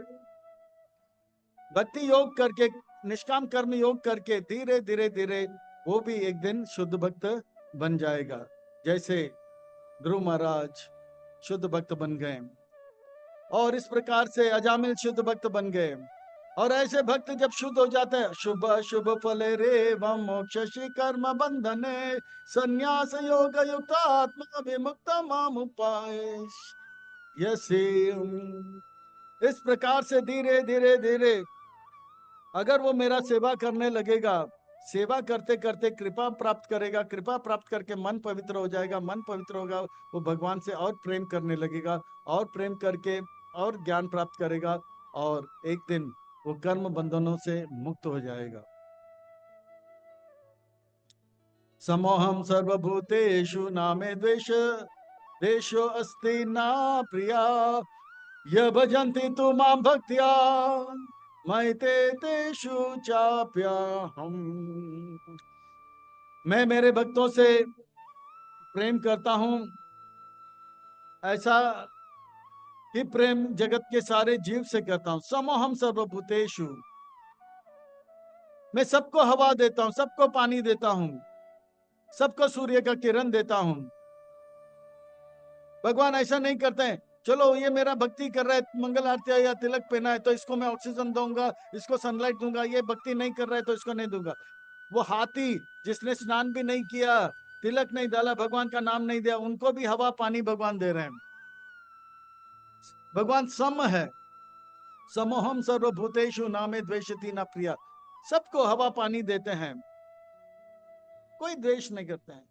भक्ति योग करके, निष्काम कर्म योग करके धीरे धीरे धीरे वो भी एक दिन शुद्ध भक्त बन जाएगा। जैसे ध्रुव महाराज शुद्ध भक्त बन गए, और इस प्रकार से अजामिल शुद्ध भक्त बन गए। और ऐसे भक्त जब शुद्ध हो जाते हैं, शुभ शुभ फले रे वम मोक्ष कर्म बंधने संन्यास योग युक्त आत्मा विमुक्त माम उपाय। इस प्रकार से धीरे धीरे धीरे अगर वो मेरा सेवा करने लगेगा, सेवा करते करते कृपा प्राप्त करेगा, कृपा प्राप्त करके मन पवित्र हो जाएगा, मन पवित्र होगा, वो भगवान से और प्रेम करने लगेगा, और प्रेम करके और ज्ञान प्राप्त करेगा, और एक दिन वो कर्म बंधनों से मुक्त हो जाएगा। समोहम सर्वभूतेषु नामे द्वेष देशो अस्ति ना प्रिया य भजन्ति तु मां भक्त्या मैते तेषु चाप्यहम्। मैं मेरे भक्तों से प्रेम करता हूं, ऐसा ही प्रेम जगत के सारे जीव से करता हूं। समोहम सर्वभूतेषु, मैं सबको हवा देता हूं, सबको पानी देता हूं, सबको सूर्य का किरण देता हूं। भगवान ऐसा नहीं करते हैं, चलो ये मेरा भक्ति कर रहा है, मंगल आरती या तिलक पहना है तो इसको मैं ऑक्सीजन दूंगा, इसको सनलाइट दूंगा, ये भक्ति नहीं कर रहा है तो इसको नहीं दूंगा। वो हाथी जिसने स्नान भी नहीं किया, तिलक नहीं डाला, भगवान का नाम नहीं दिया, उनको भी हवा पानी भगवान दे रहे हैं। भगवान सम है। समोहम सर्वभूतेषु नामे द्वेषति न प्रिया, सबको हवा पानी देते हैं, कोई द्वेष नहीं करते हैं।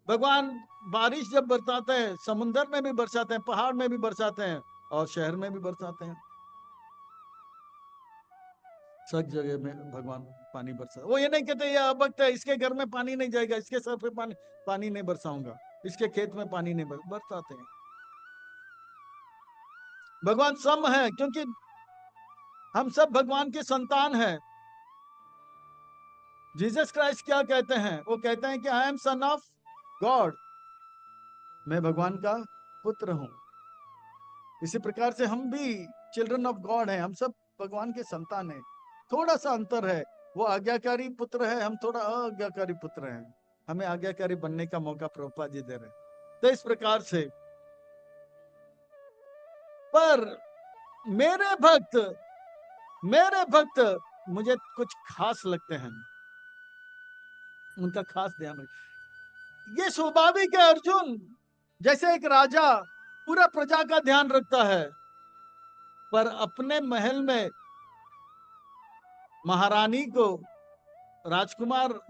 भगवान बारिश जब बरसाते हैं, समुद्र में भी बरसाते हैं, पहाड़ में भी बरसाते हैं, और शहर में भी बरसाते हैं, सब जगह में भगवान पानी बरसा। वो ये नहीं कहते ये अभक्त है, इसके घर में पानी नहीं जाएगा, इसके सर पे पानी नहीं बरसाऊंगा, इसके खेत में पानी नहीं बरसाते हैं। भगवान सम है, क्योंकि हम सब भगवान के संतान हैं। जीसस क्राइस्ट क्या कहते हैं? वो कहते हैं कि I am son of God, मैं भगवान का पुत्र हूं। इसी प्रकार से हम भी चिल्ड्रन ऑफ गॉड हैं, हम सब भगवान के संतान हैं। थोड़ा सा अंतर है, वो आज्ञाकारी पुत्र है, हम थोड़ा आज्ञाकारी पुत्र हैं। हमें आज्ञाकारी बनने का मौका प्रभुपाद जी दे रहे हैं। तो इस प्रकार से, पर मेरे भक्त मुझे कुछ खास लगते हैं, उनका खास ध्यान रखें। ये स्वाभाविक है अर्जुन, जैसे एक राजा पूरा प्रजा का ध्यान रखता है, पर अपने महल में महारानी को राजकुमार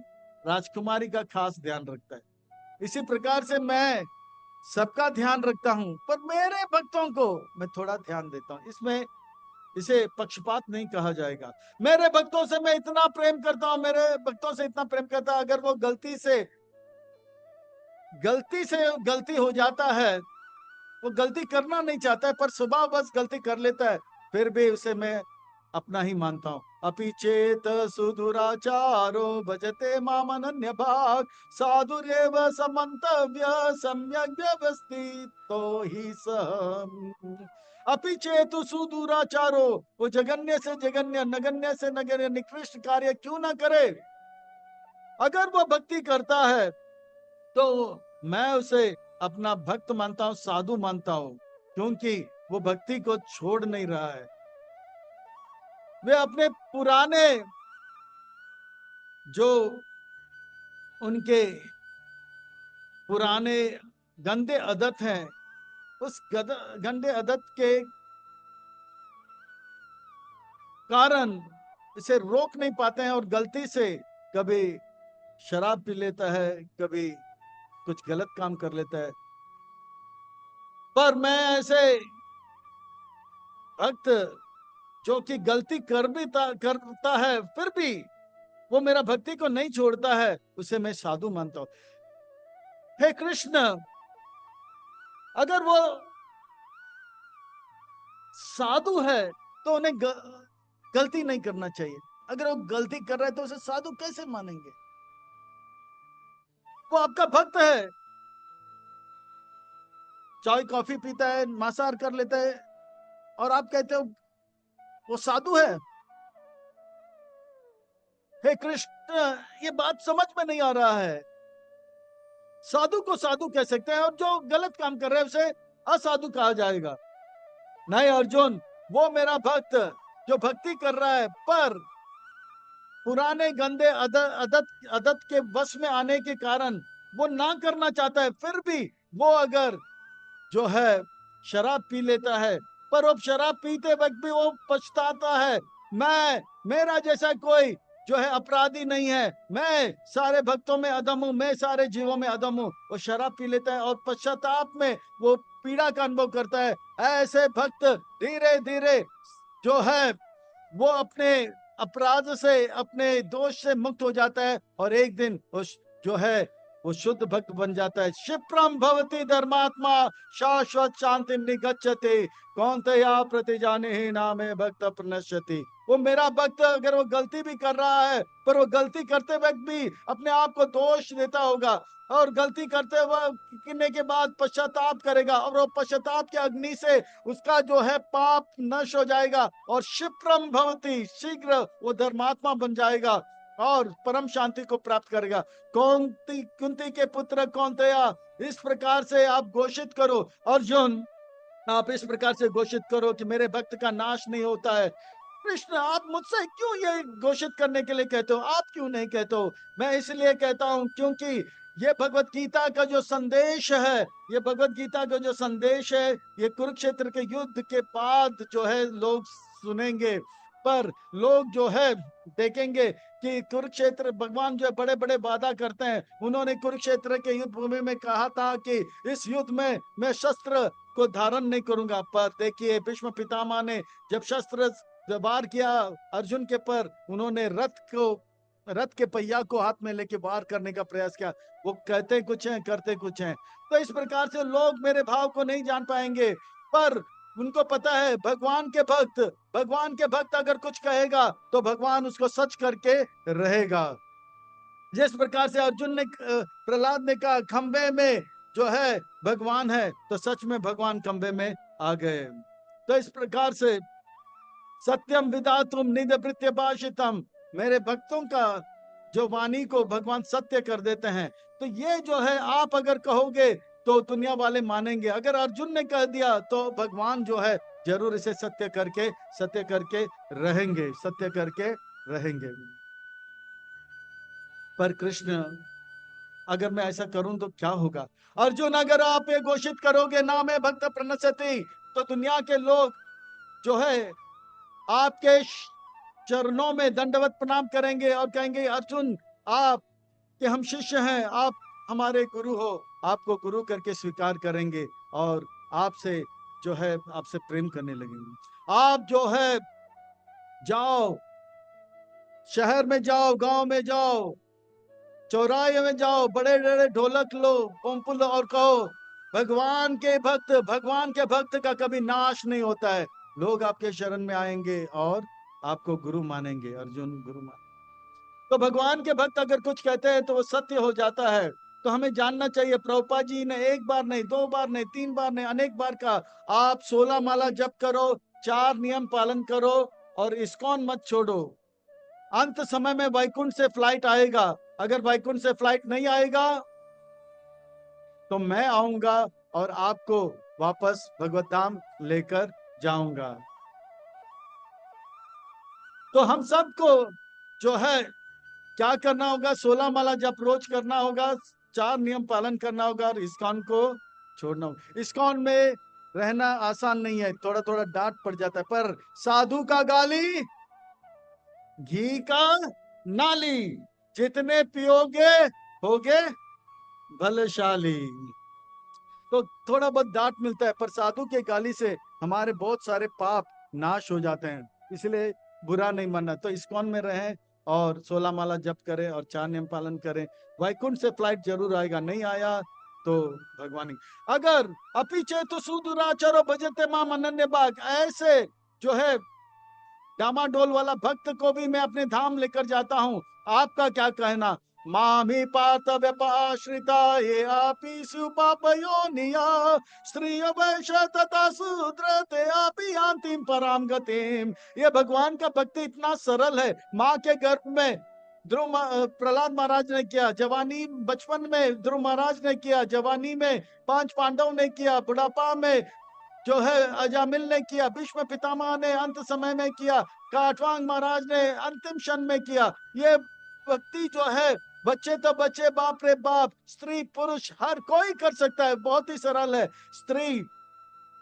राजकुमारी का खास ध्यान रखता है। इसी प्रकार से मैं सबका ध्यान रखता हूं, पर मेरे भक्तों को मैं थोड़ा ध्यान देता हूं। इसमें इसे पक्षपात नहीं कहा जाएगा। मेरे भक्तों से मैं इतना प्रेम करता हूं, मेरे भक्तों से इतना प्रेम करता हूं, अगर वो गलती से गलती हो जाता है, वो गलती करना नहीं चाहता है पर स्वभाव बस गलती कर लेता है, फिर भी उसे मैं अपना ही मानता हूं। अपि चेत सुदुराचारो भजते माम अनन्य भाग, साधुरेव समन्तव्य सम्यक व्यवस्थितो हि सह। अपि चेतु सुदुराचारो, वो जगन्य से जगन्य, नगण्य से नगण्य, निकृष्ट कार्य क्यों ना करे, अगर वो भक्ति करता है तो मैं उसे अपना भक्त मानता हूं, साधु मानता हूं, क्योंकि वो भक्ति को छोड़ नहीं रहा है। वे अपने पुराने जो उनके पुराने गंदे आदत हैं, उस गंदे आदत के कारण इसे रोक नहीं पाते हैं और गलती से कभी शराब पी लेता है, कभी कुछ गलत काम कर लेता है। पर मैं ऐसे भक्त जो कि गलती करता है, फिर भी वो मेरा भक्ति को नहीं छोड़ता है, उसे मैं साधु मानता हूं। हे कृष्ण, अगर वो साधु है तो उन्हें गलती नहीं करना चाहिए। अगर वो गलती कर रहा है तो उसे साधु कैसे मानेंगे? वो आपका भक्त है, चाय कॉफी पीता है, मांसाहार कर लेता है, और आप कहते हो वो साधु है। हे कृष्ण, ये बात समझ में नहीं आ रहा है। साधु को साधु कह सकते हैं और जो गलत काम कर रहे हैं उसे असाधु कहा जाएगा। नहीं अर्जुन, वो मेरा भक्त जो भक्ति कर रहा है, पर पुराने गंदे आदत के वश में आने के कारण वो ना करना चाहता है, फिर भी वो अगर जो है शराब पी लेता है, पर वो शराब पीते वक्त भी वो पछताता है, मेरा जैसा कोई जो है अपराधी नहीं है, मैं सारे भक्तों में अदम हूं, मैं सारे जीवों में अदम हूं। वो शराब पी लेता है और पश्चाताप में वो पीड़ा का अनुभव करता है। ऐसे भक्त धीरे धीरे जो है वो अपने अपराध से, अपने दोष से मुक्त हो जाता है और एक दिन उस जो है वो शुद्ध भक्त बन जाता है। क्षिप्रम भवति धर्मात्मा शाश्वत शांति निगच्छति, कौन्तेय प्रतिजाने ही नामे भक्त प्रणश्यति। वो मेरा भक्त अगर वो गलती भी कर रहा है, पर वो गलती करते वक्त भी अपने आप को दोष देता होगा और गलती करने के बाद पश्चाताप करेगा और वो पश्चाताप की अग्नि से उसका जो है पाप नष्ट हो जाएगा और क्षिप्रम भवति, शीघ्र वो धर्मात्मा बन जाएगा और परम शांति को प्राप्त करेगा। कुंती के पुत्र कौन्तेय, इस प्रकार से आप घोषित करो अर्जुन, आप इस प्रकार से घोषित करो कि मेरे भक्त का नाश नहीं होता है। कृष्ण, आप मुझसे क्यों ये घोषित करने के लिए कहते हो? आप क्यों नहीं कहते हो? मैं इसलिए कहता हूं क्योंकि ये भगवत गीता का जो संदेश है, ये भगवत गीता का जो संदेश है, ये कुरुक्षेत्र के युद्ध के बाद जो है लोग सुनेंगे, पर लोग जो है देखेंगे कि कुरुक्षेत्र, भगवान जो बड़े बड़े वादा करते हैं। उन्होंने कुरुक्षेत्र के युद्ध भूमि में कहा था कि इस युद्ध में मैं शस्त्र को धारण नहीं करूंगा, पर देखिए भीष्म पितामह ने जब शस्त्र वार किया अर्जुन के पर, उन्होंने रथ के पहिया को हाथ में लेके वार करने का प्रयास किया। वो कहते कुछ हैं, करते कुछ हैं। तो इस प्रकार से लोग मेरे भाव को नहीं जान पाएंगे, पर उनको पता है भगवान के भक्त अगर कुछ कहेगा तो भगवान उसको सच करके रहेगा। जिस प्रकार से अर्जुन ने प्रहलाद ने कहा खंबे में जो है भगवान है, तो सच में भगवान खंबे में आ गए। तो इस प्रकार से सत्यम विधातुम निधि भाषितम, मेरे भक्तों का जो वाणी को भगवान सत्य कर देते हैं। तो ये जो है आप अगर कहोगे तो दुनिया वाले मानेंगे, अगर अर्जुन ने कह दिया तो भगवान जो है जरूर इसे सत्य करके रहेंगे, सत्य करके रहेंगे। पर कृष्ण, अगर मैं ऐसा करूं तो क्या होगा? अर्जुन, अगर आप ये घोषित करोगे ना मैं भक्त प्रणश्यति, तो दुनिया के लोग जो है आपके चरणों में दंडवत प्रणाम करेंगे और कहेंगे अर्जुन आप के हम शिष्य हैं, आप हमारे गुरु हो, आपको गुरु करके स्वीकार करेंगे और आपसे जो है आपसे प्रेम करने लगेंगे। आप जो है जाओ, शहर में जाओ, गांव में जाओ, चौराहे में जाओ, बड़े बड़े ढोलक लो, पंप लो और कहो भगवान के भक्त का कभी नाश नहीं होता है। लोग आपके शरण में आएंगे और आपको गुरु मानेंगे। अर्जुन गुरु मान, तो भगवान के भक्त अगर कुछ कहते हैं तो वो सत्य हो जाता है। तो हमें जानना चाहिए, प्रभुपाद जी ने एक बार नहीं, दो बार नहीं, तीन बार नहीं, अनेक बार कहा आप 16 माला जप करो, 4 नियम पालन करो और इस्कॉन मत छोड़ो। अंत समय में वैकुंठ से फ्लाइट आएगा, अगर वैकुंठ से फ्लाइट नहीं आएगा तो मैं आऊंगा और आपको वापस भगवत धाम लेकर जाऊंगा। तो हम सबको जो है क्या करना होगा? 16 माला जप रोज करना होगा, 4 नियम पालन करना होगा और इस्कॉन को छोड़ना होगा। इस्कॉन में रहना आसान नहीं है, थोड़ा थोड़ा डांट पड़ जाता है, पर साधु का गाली घी का नाली, जितने पियोगे होगे बलशाली। तो थोड़ा बहुत डांट मिलता है, पर साधु के गाली से हमारे बहुत सारे पाप नाश हो जाते हैं, इसलिए बुरा नहीं मानना। तो इस्कॉन में रहें और 16 माला जप करें और 4 नियम पालन करें। वैकुंठ से फ्लाइट जरूर आएगा, नहीं आया तो भगवान। अगर अपीछे तो सुदुराचारो भजते माम अनन्य भाग, ऐसे जो है डामाडोल वाला भक्त को भी मैं अपने धाम लेकर जाता हूँ। आपका क्या कहना? मामी पार्थ व्यपाश्रिता ये आपी सुपापयोनिया स्त्री वैश्य तथा शूद्र ते आपी अंतिम पराम गतिम। ये भगवान का भक्ति इतना सरल है। माँ के गर्भ में ध्रुव प्रहलाद महाराज ने किया, जवानी बचपन में ध्रुव महाराज ने किया, जवानी में 5 पांडव ने किया, बुढ़ापा में जो है अजामिल ने किया, भीष्म पितामह ने अंत समय में किया, काठवांग महाराज ने अंतिम क्षण में किया। ये भक्ति जो है बच्चे तो बच्चे, बाप रे बाप, स्त्री पुरुष हर कोई कर सकता है, बहुत ही सरल है। स्त्री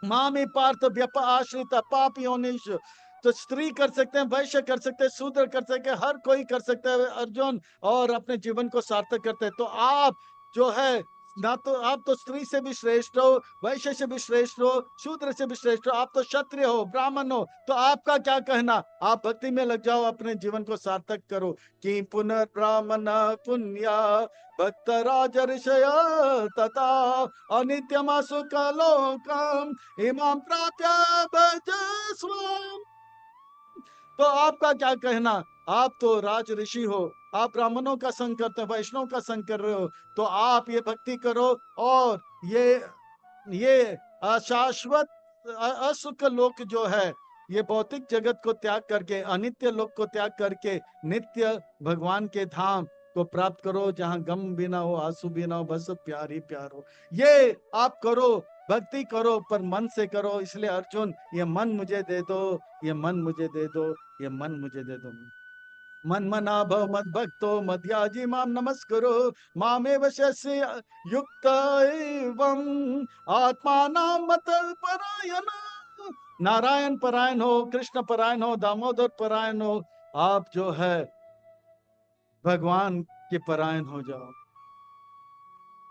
मामी पार्थ व्यप आश्रित पाप योनिश, तो स्त्री कर सकते हैं, वैश्य कर सकते हैं, शूद्र कर सकते हैं, हर कोई कर सकता है अर्जुन, और अपने जीवन को सार्थक करते हैं। तो आप जो है ना, तो आप तो स्त्री से भी श्रेष्ठ हो, वैश्य से भी श्रेष्ठ हो, शूद्र से भी श्रेष्ठ हो, आप तो क्षत्रिय हो, ब्राह्मण हो। तो आपका क्या कहना? आप भक्ति में लग जाओ, अपने जीवन को सार्थक करो। कि पुनर्ब्राह्मण पुण्या भक्त राज ऋषय तथा अनित्यमासु कलोकम इमाम प्राप्य भजस्व। तो आपका क्या कहना? आप तो राज ऋषि हो, आप ब्राह्मणों का संग करते हो, वैष्णव का संग कर रहे हो, तो आप ये भक्ति करो और ये अशाश्वत असुख लोक जो है, ये भौतिक जगत को त्याग करके, अनित्य लोक को त्याग करके नित्य भगवान के धाम को प्राप्त करो, जहां गम भी ना हो, आंसू भी ना हो, बस प्यार ही प्यार हो। ये आप करो, भक्ति करो, पर मन से करो। इसलिए अर्जुन, ये मन मुझे दे दो, ये मन मुझे दे दो, ये मन मुझे दे दो। मन मना भव मद भक्तो मध्याजी माम नमस्कुरु मामेव शस्य युक्त एवं आत्मानां मत परायण। नारायण परायण हो, कृष्ण परायण हो, दामोदर परायण हो, आप जो है भगवान के परायण हो जाओ,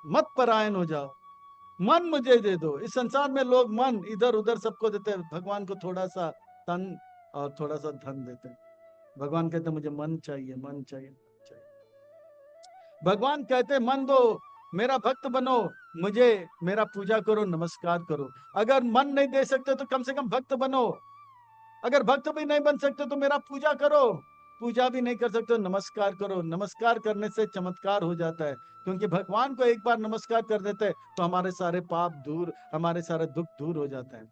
मत परायण हो जाओ। मन मुझे दे दो। इस संसार में लोग मन इधर उधर सबको देते हैं, भगवान को थोड़ा सा तन और थोड़ा सा धन देते हैं। भगवान कहते मुझे मन चाहिए, मन चाहिए, मन चाहिए। भगवान कहते मन दो, मेरा भक्त बनो, मुझे मेरा पूजा करो, नमस्कार करो। अगर मन नहीं दे सकते तो कम से कम भक्त बनो, अगर भक्त भी नहीं बन सकते तो मेरा पूजा करो। पूजा भी नहीं कर सकते हो, नमस्कार करो। नमस्कार करने से चमत्कार हो जाता है, क्योंकि भगवान को एक बार नमस्कार कर देते हैं तो हमारे सारे पाप दूर, हमारे सारे दुख दूर हो जाते हैं।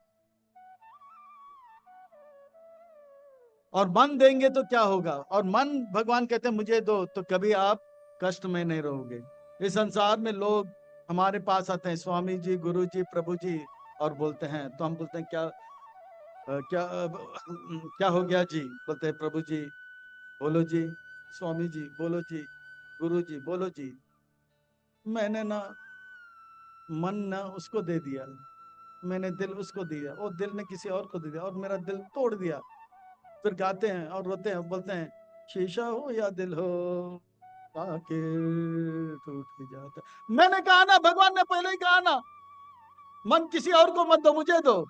और मन देंगे तो क्या होगा? और मन, भगवान कहते हैं मुझे दो तो कभी आप कष्ट में नहीं रहोगे। इस संसार में लोग हमारे पास आते हैं, स्वामी जी, गुरु जी, प्रभु जी, और बोलते हैं, तो हम बोलते हैं क्या क्या हो गया जी? बोलते हैं प्रभु जी बोलो जी, स्वामी जी बोलो जी, गुरु जी बोलो जी। मैंने ना मन ना उसको दे दिया, मैंने दिल उसको दिया, वो दिल ने किसी और को दे दिया और मेरा दिल तोड़ दिया। फिर गाते हैं और रोते हैं, बोलते हैं शीशा हो या दिल हो आके टूट के जाता। मैंने कहा ना, भगवान ने पहले ही कहा ना, मन किसी और को मत दो, मुझे दो।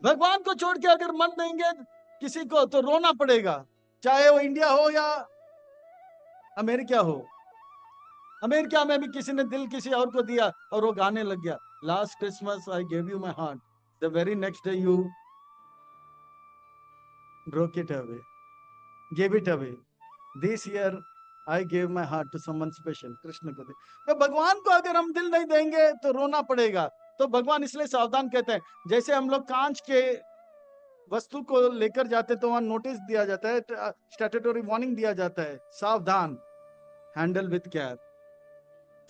भगवान को छोड़ के अगर मन देंगे किसी को तो रोना पड़ेगा, चाहे वो इंडिया हो या अमेरिका हो। अमेरिका में भी किसी ने दिल किसी और को दिया और वो गाने लग गया, last Christmas I give you my heart, the very next day you broke it away, give it away, this year I give my heart to someone special. Krishna को दे। तो भगवान को अगर हम दिल नहीं देंगे तो रोना पड़ेगा। तो भगवान इसलिए सावधान कहते हैं, जैसे हम लोग कांच के वस्तु को लेकर जाते तो वहां नोटिस दिया जाता है, स्टैट्यूटरी वार्निंग दिया जाता है, सावधान, हैंडल विथ केयर,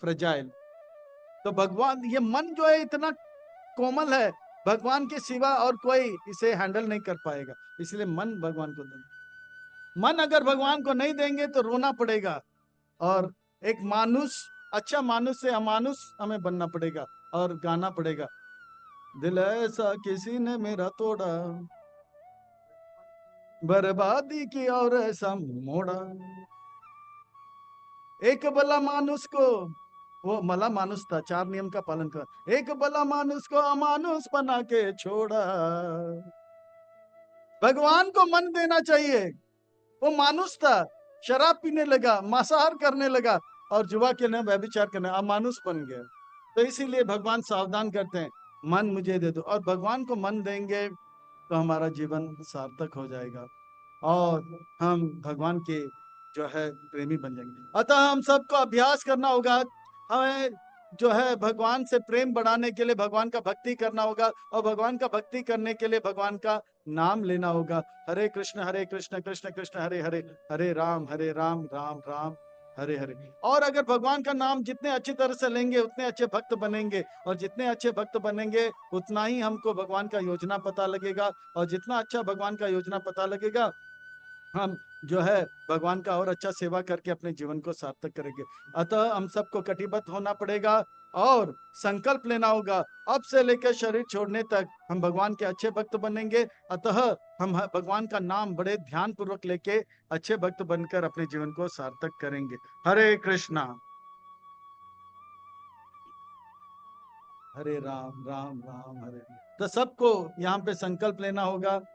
फ्रेजाइल। तो भगवान, ये मन जो है इतना कोमल है, भगवान के सिवा और कोई इसे हैंडल नहीं कर पाएगा, इसलिए मन भगवान को देंगे। मन अगर भगवान को नहीं देंगे तो रोना पड़ेगा, और एक मानुष, अच्छा मानुष से अमानुष हमें बनना पड़ेगा और गाना पड़ेगा, दिल ऐसा किसी ने मेरा तोड़ा, बर्बादी की और ऐसा मोड़ा। एक भला मानुष को, वो भला मानुष था, 4 नियम का पालन कर, एक भला मानुष को अमानुष बना के छोड़ा। भगवान को मन देना चाहिए। वो मानुष था, शराब पीने लगा, मांसाहार करने लगा और जुआ खेलने, व्यभिचार करने, अमानुष बन गया। तो इसीलिए भगवान सावधान करते हैं, मन मुझे दे दो। और भगवान को मन देंगे तो हमारा जीवन सार्थक हो जाएगा और हम भगवान के जो है प्रेमी बन जाएंगे। अतः हम सबको अभ्यास करना होगा, हमें जो है भगवान से प्रेम बढ़ाने के लिए भगवान का भक्ति करना होगा, और भगवान का भक्ति करने के लिए भगवान का नाम लेना होगा। हरे कृष्ण कृष्ण कृष्ण हरे हरे, हरे राम राम राम हरे हरे। और अगर भगवान का नाम जितने अच्छी तरह से लेंगे उतने अच्छे भक्त बनेंगे, और जितने अच्छे भक्त बनेंगे उतना ही हमको भगवान का योजना पता लगेगा, और जितना अच्छा भगवान का योजना पता लगेगा हम जो है भगवान का और अच्छा सेवा करके अपने जीवन को सार्थक करेंगे। अतः हम सबको कटिबद्ध होना पड़ेगा और संकल्प लेना होगा, अब से लेकर शरीर छोड़ने तक हम भगवान के अच्छे भक्त बनेंगे। अतः हम भगवान का नाम बड़े ध्यान पूर्वक लेके अच्छे भक्त बनकर अपने जीवन को सार्थक करेंगे। हरे कृष्णा, हरे राम राम राम हरे। तो सबको यहाँ पे संकल्प लेना होगा।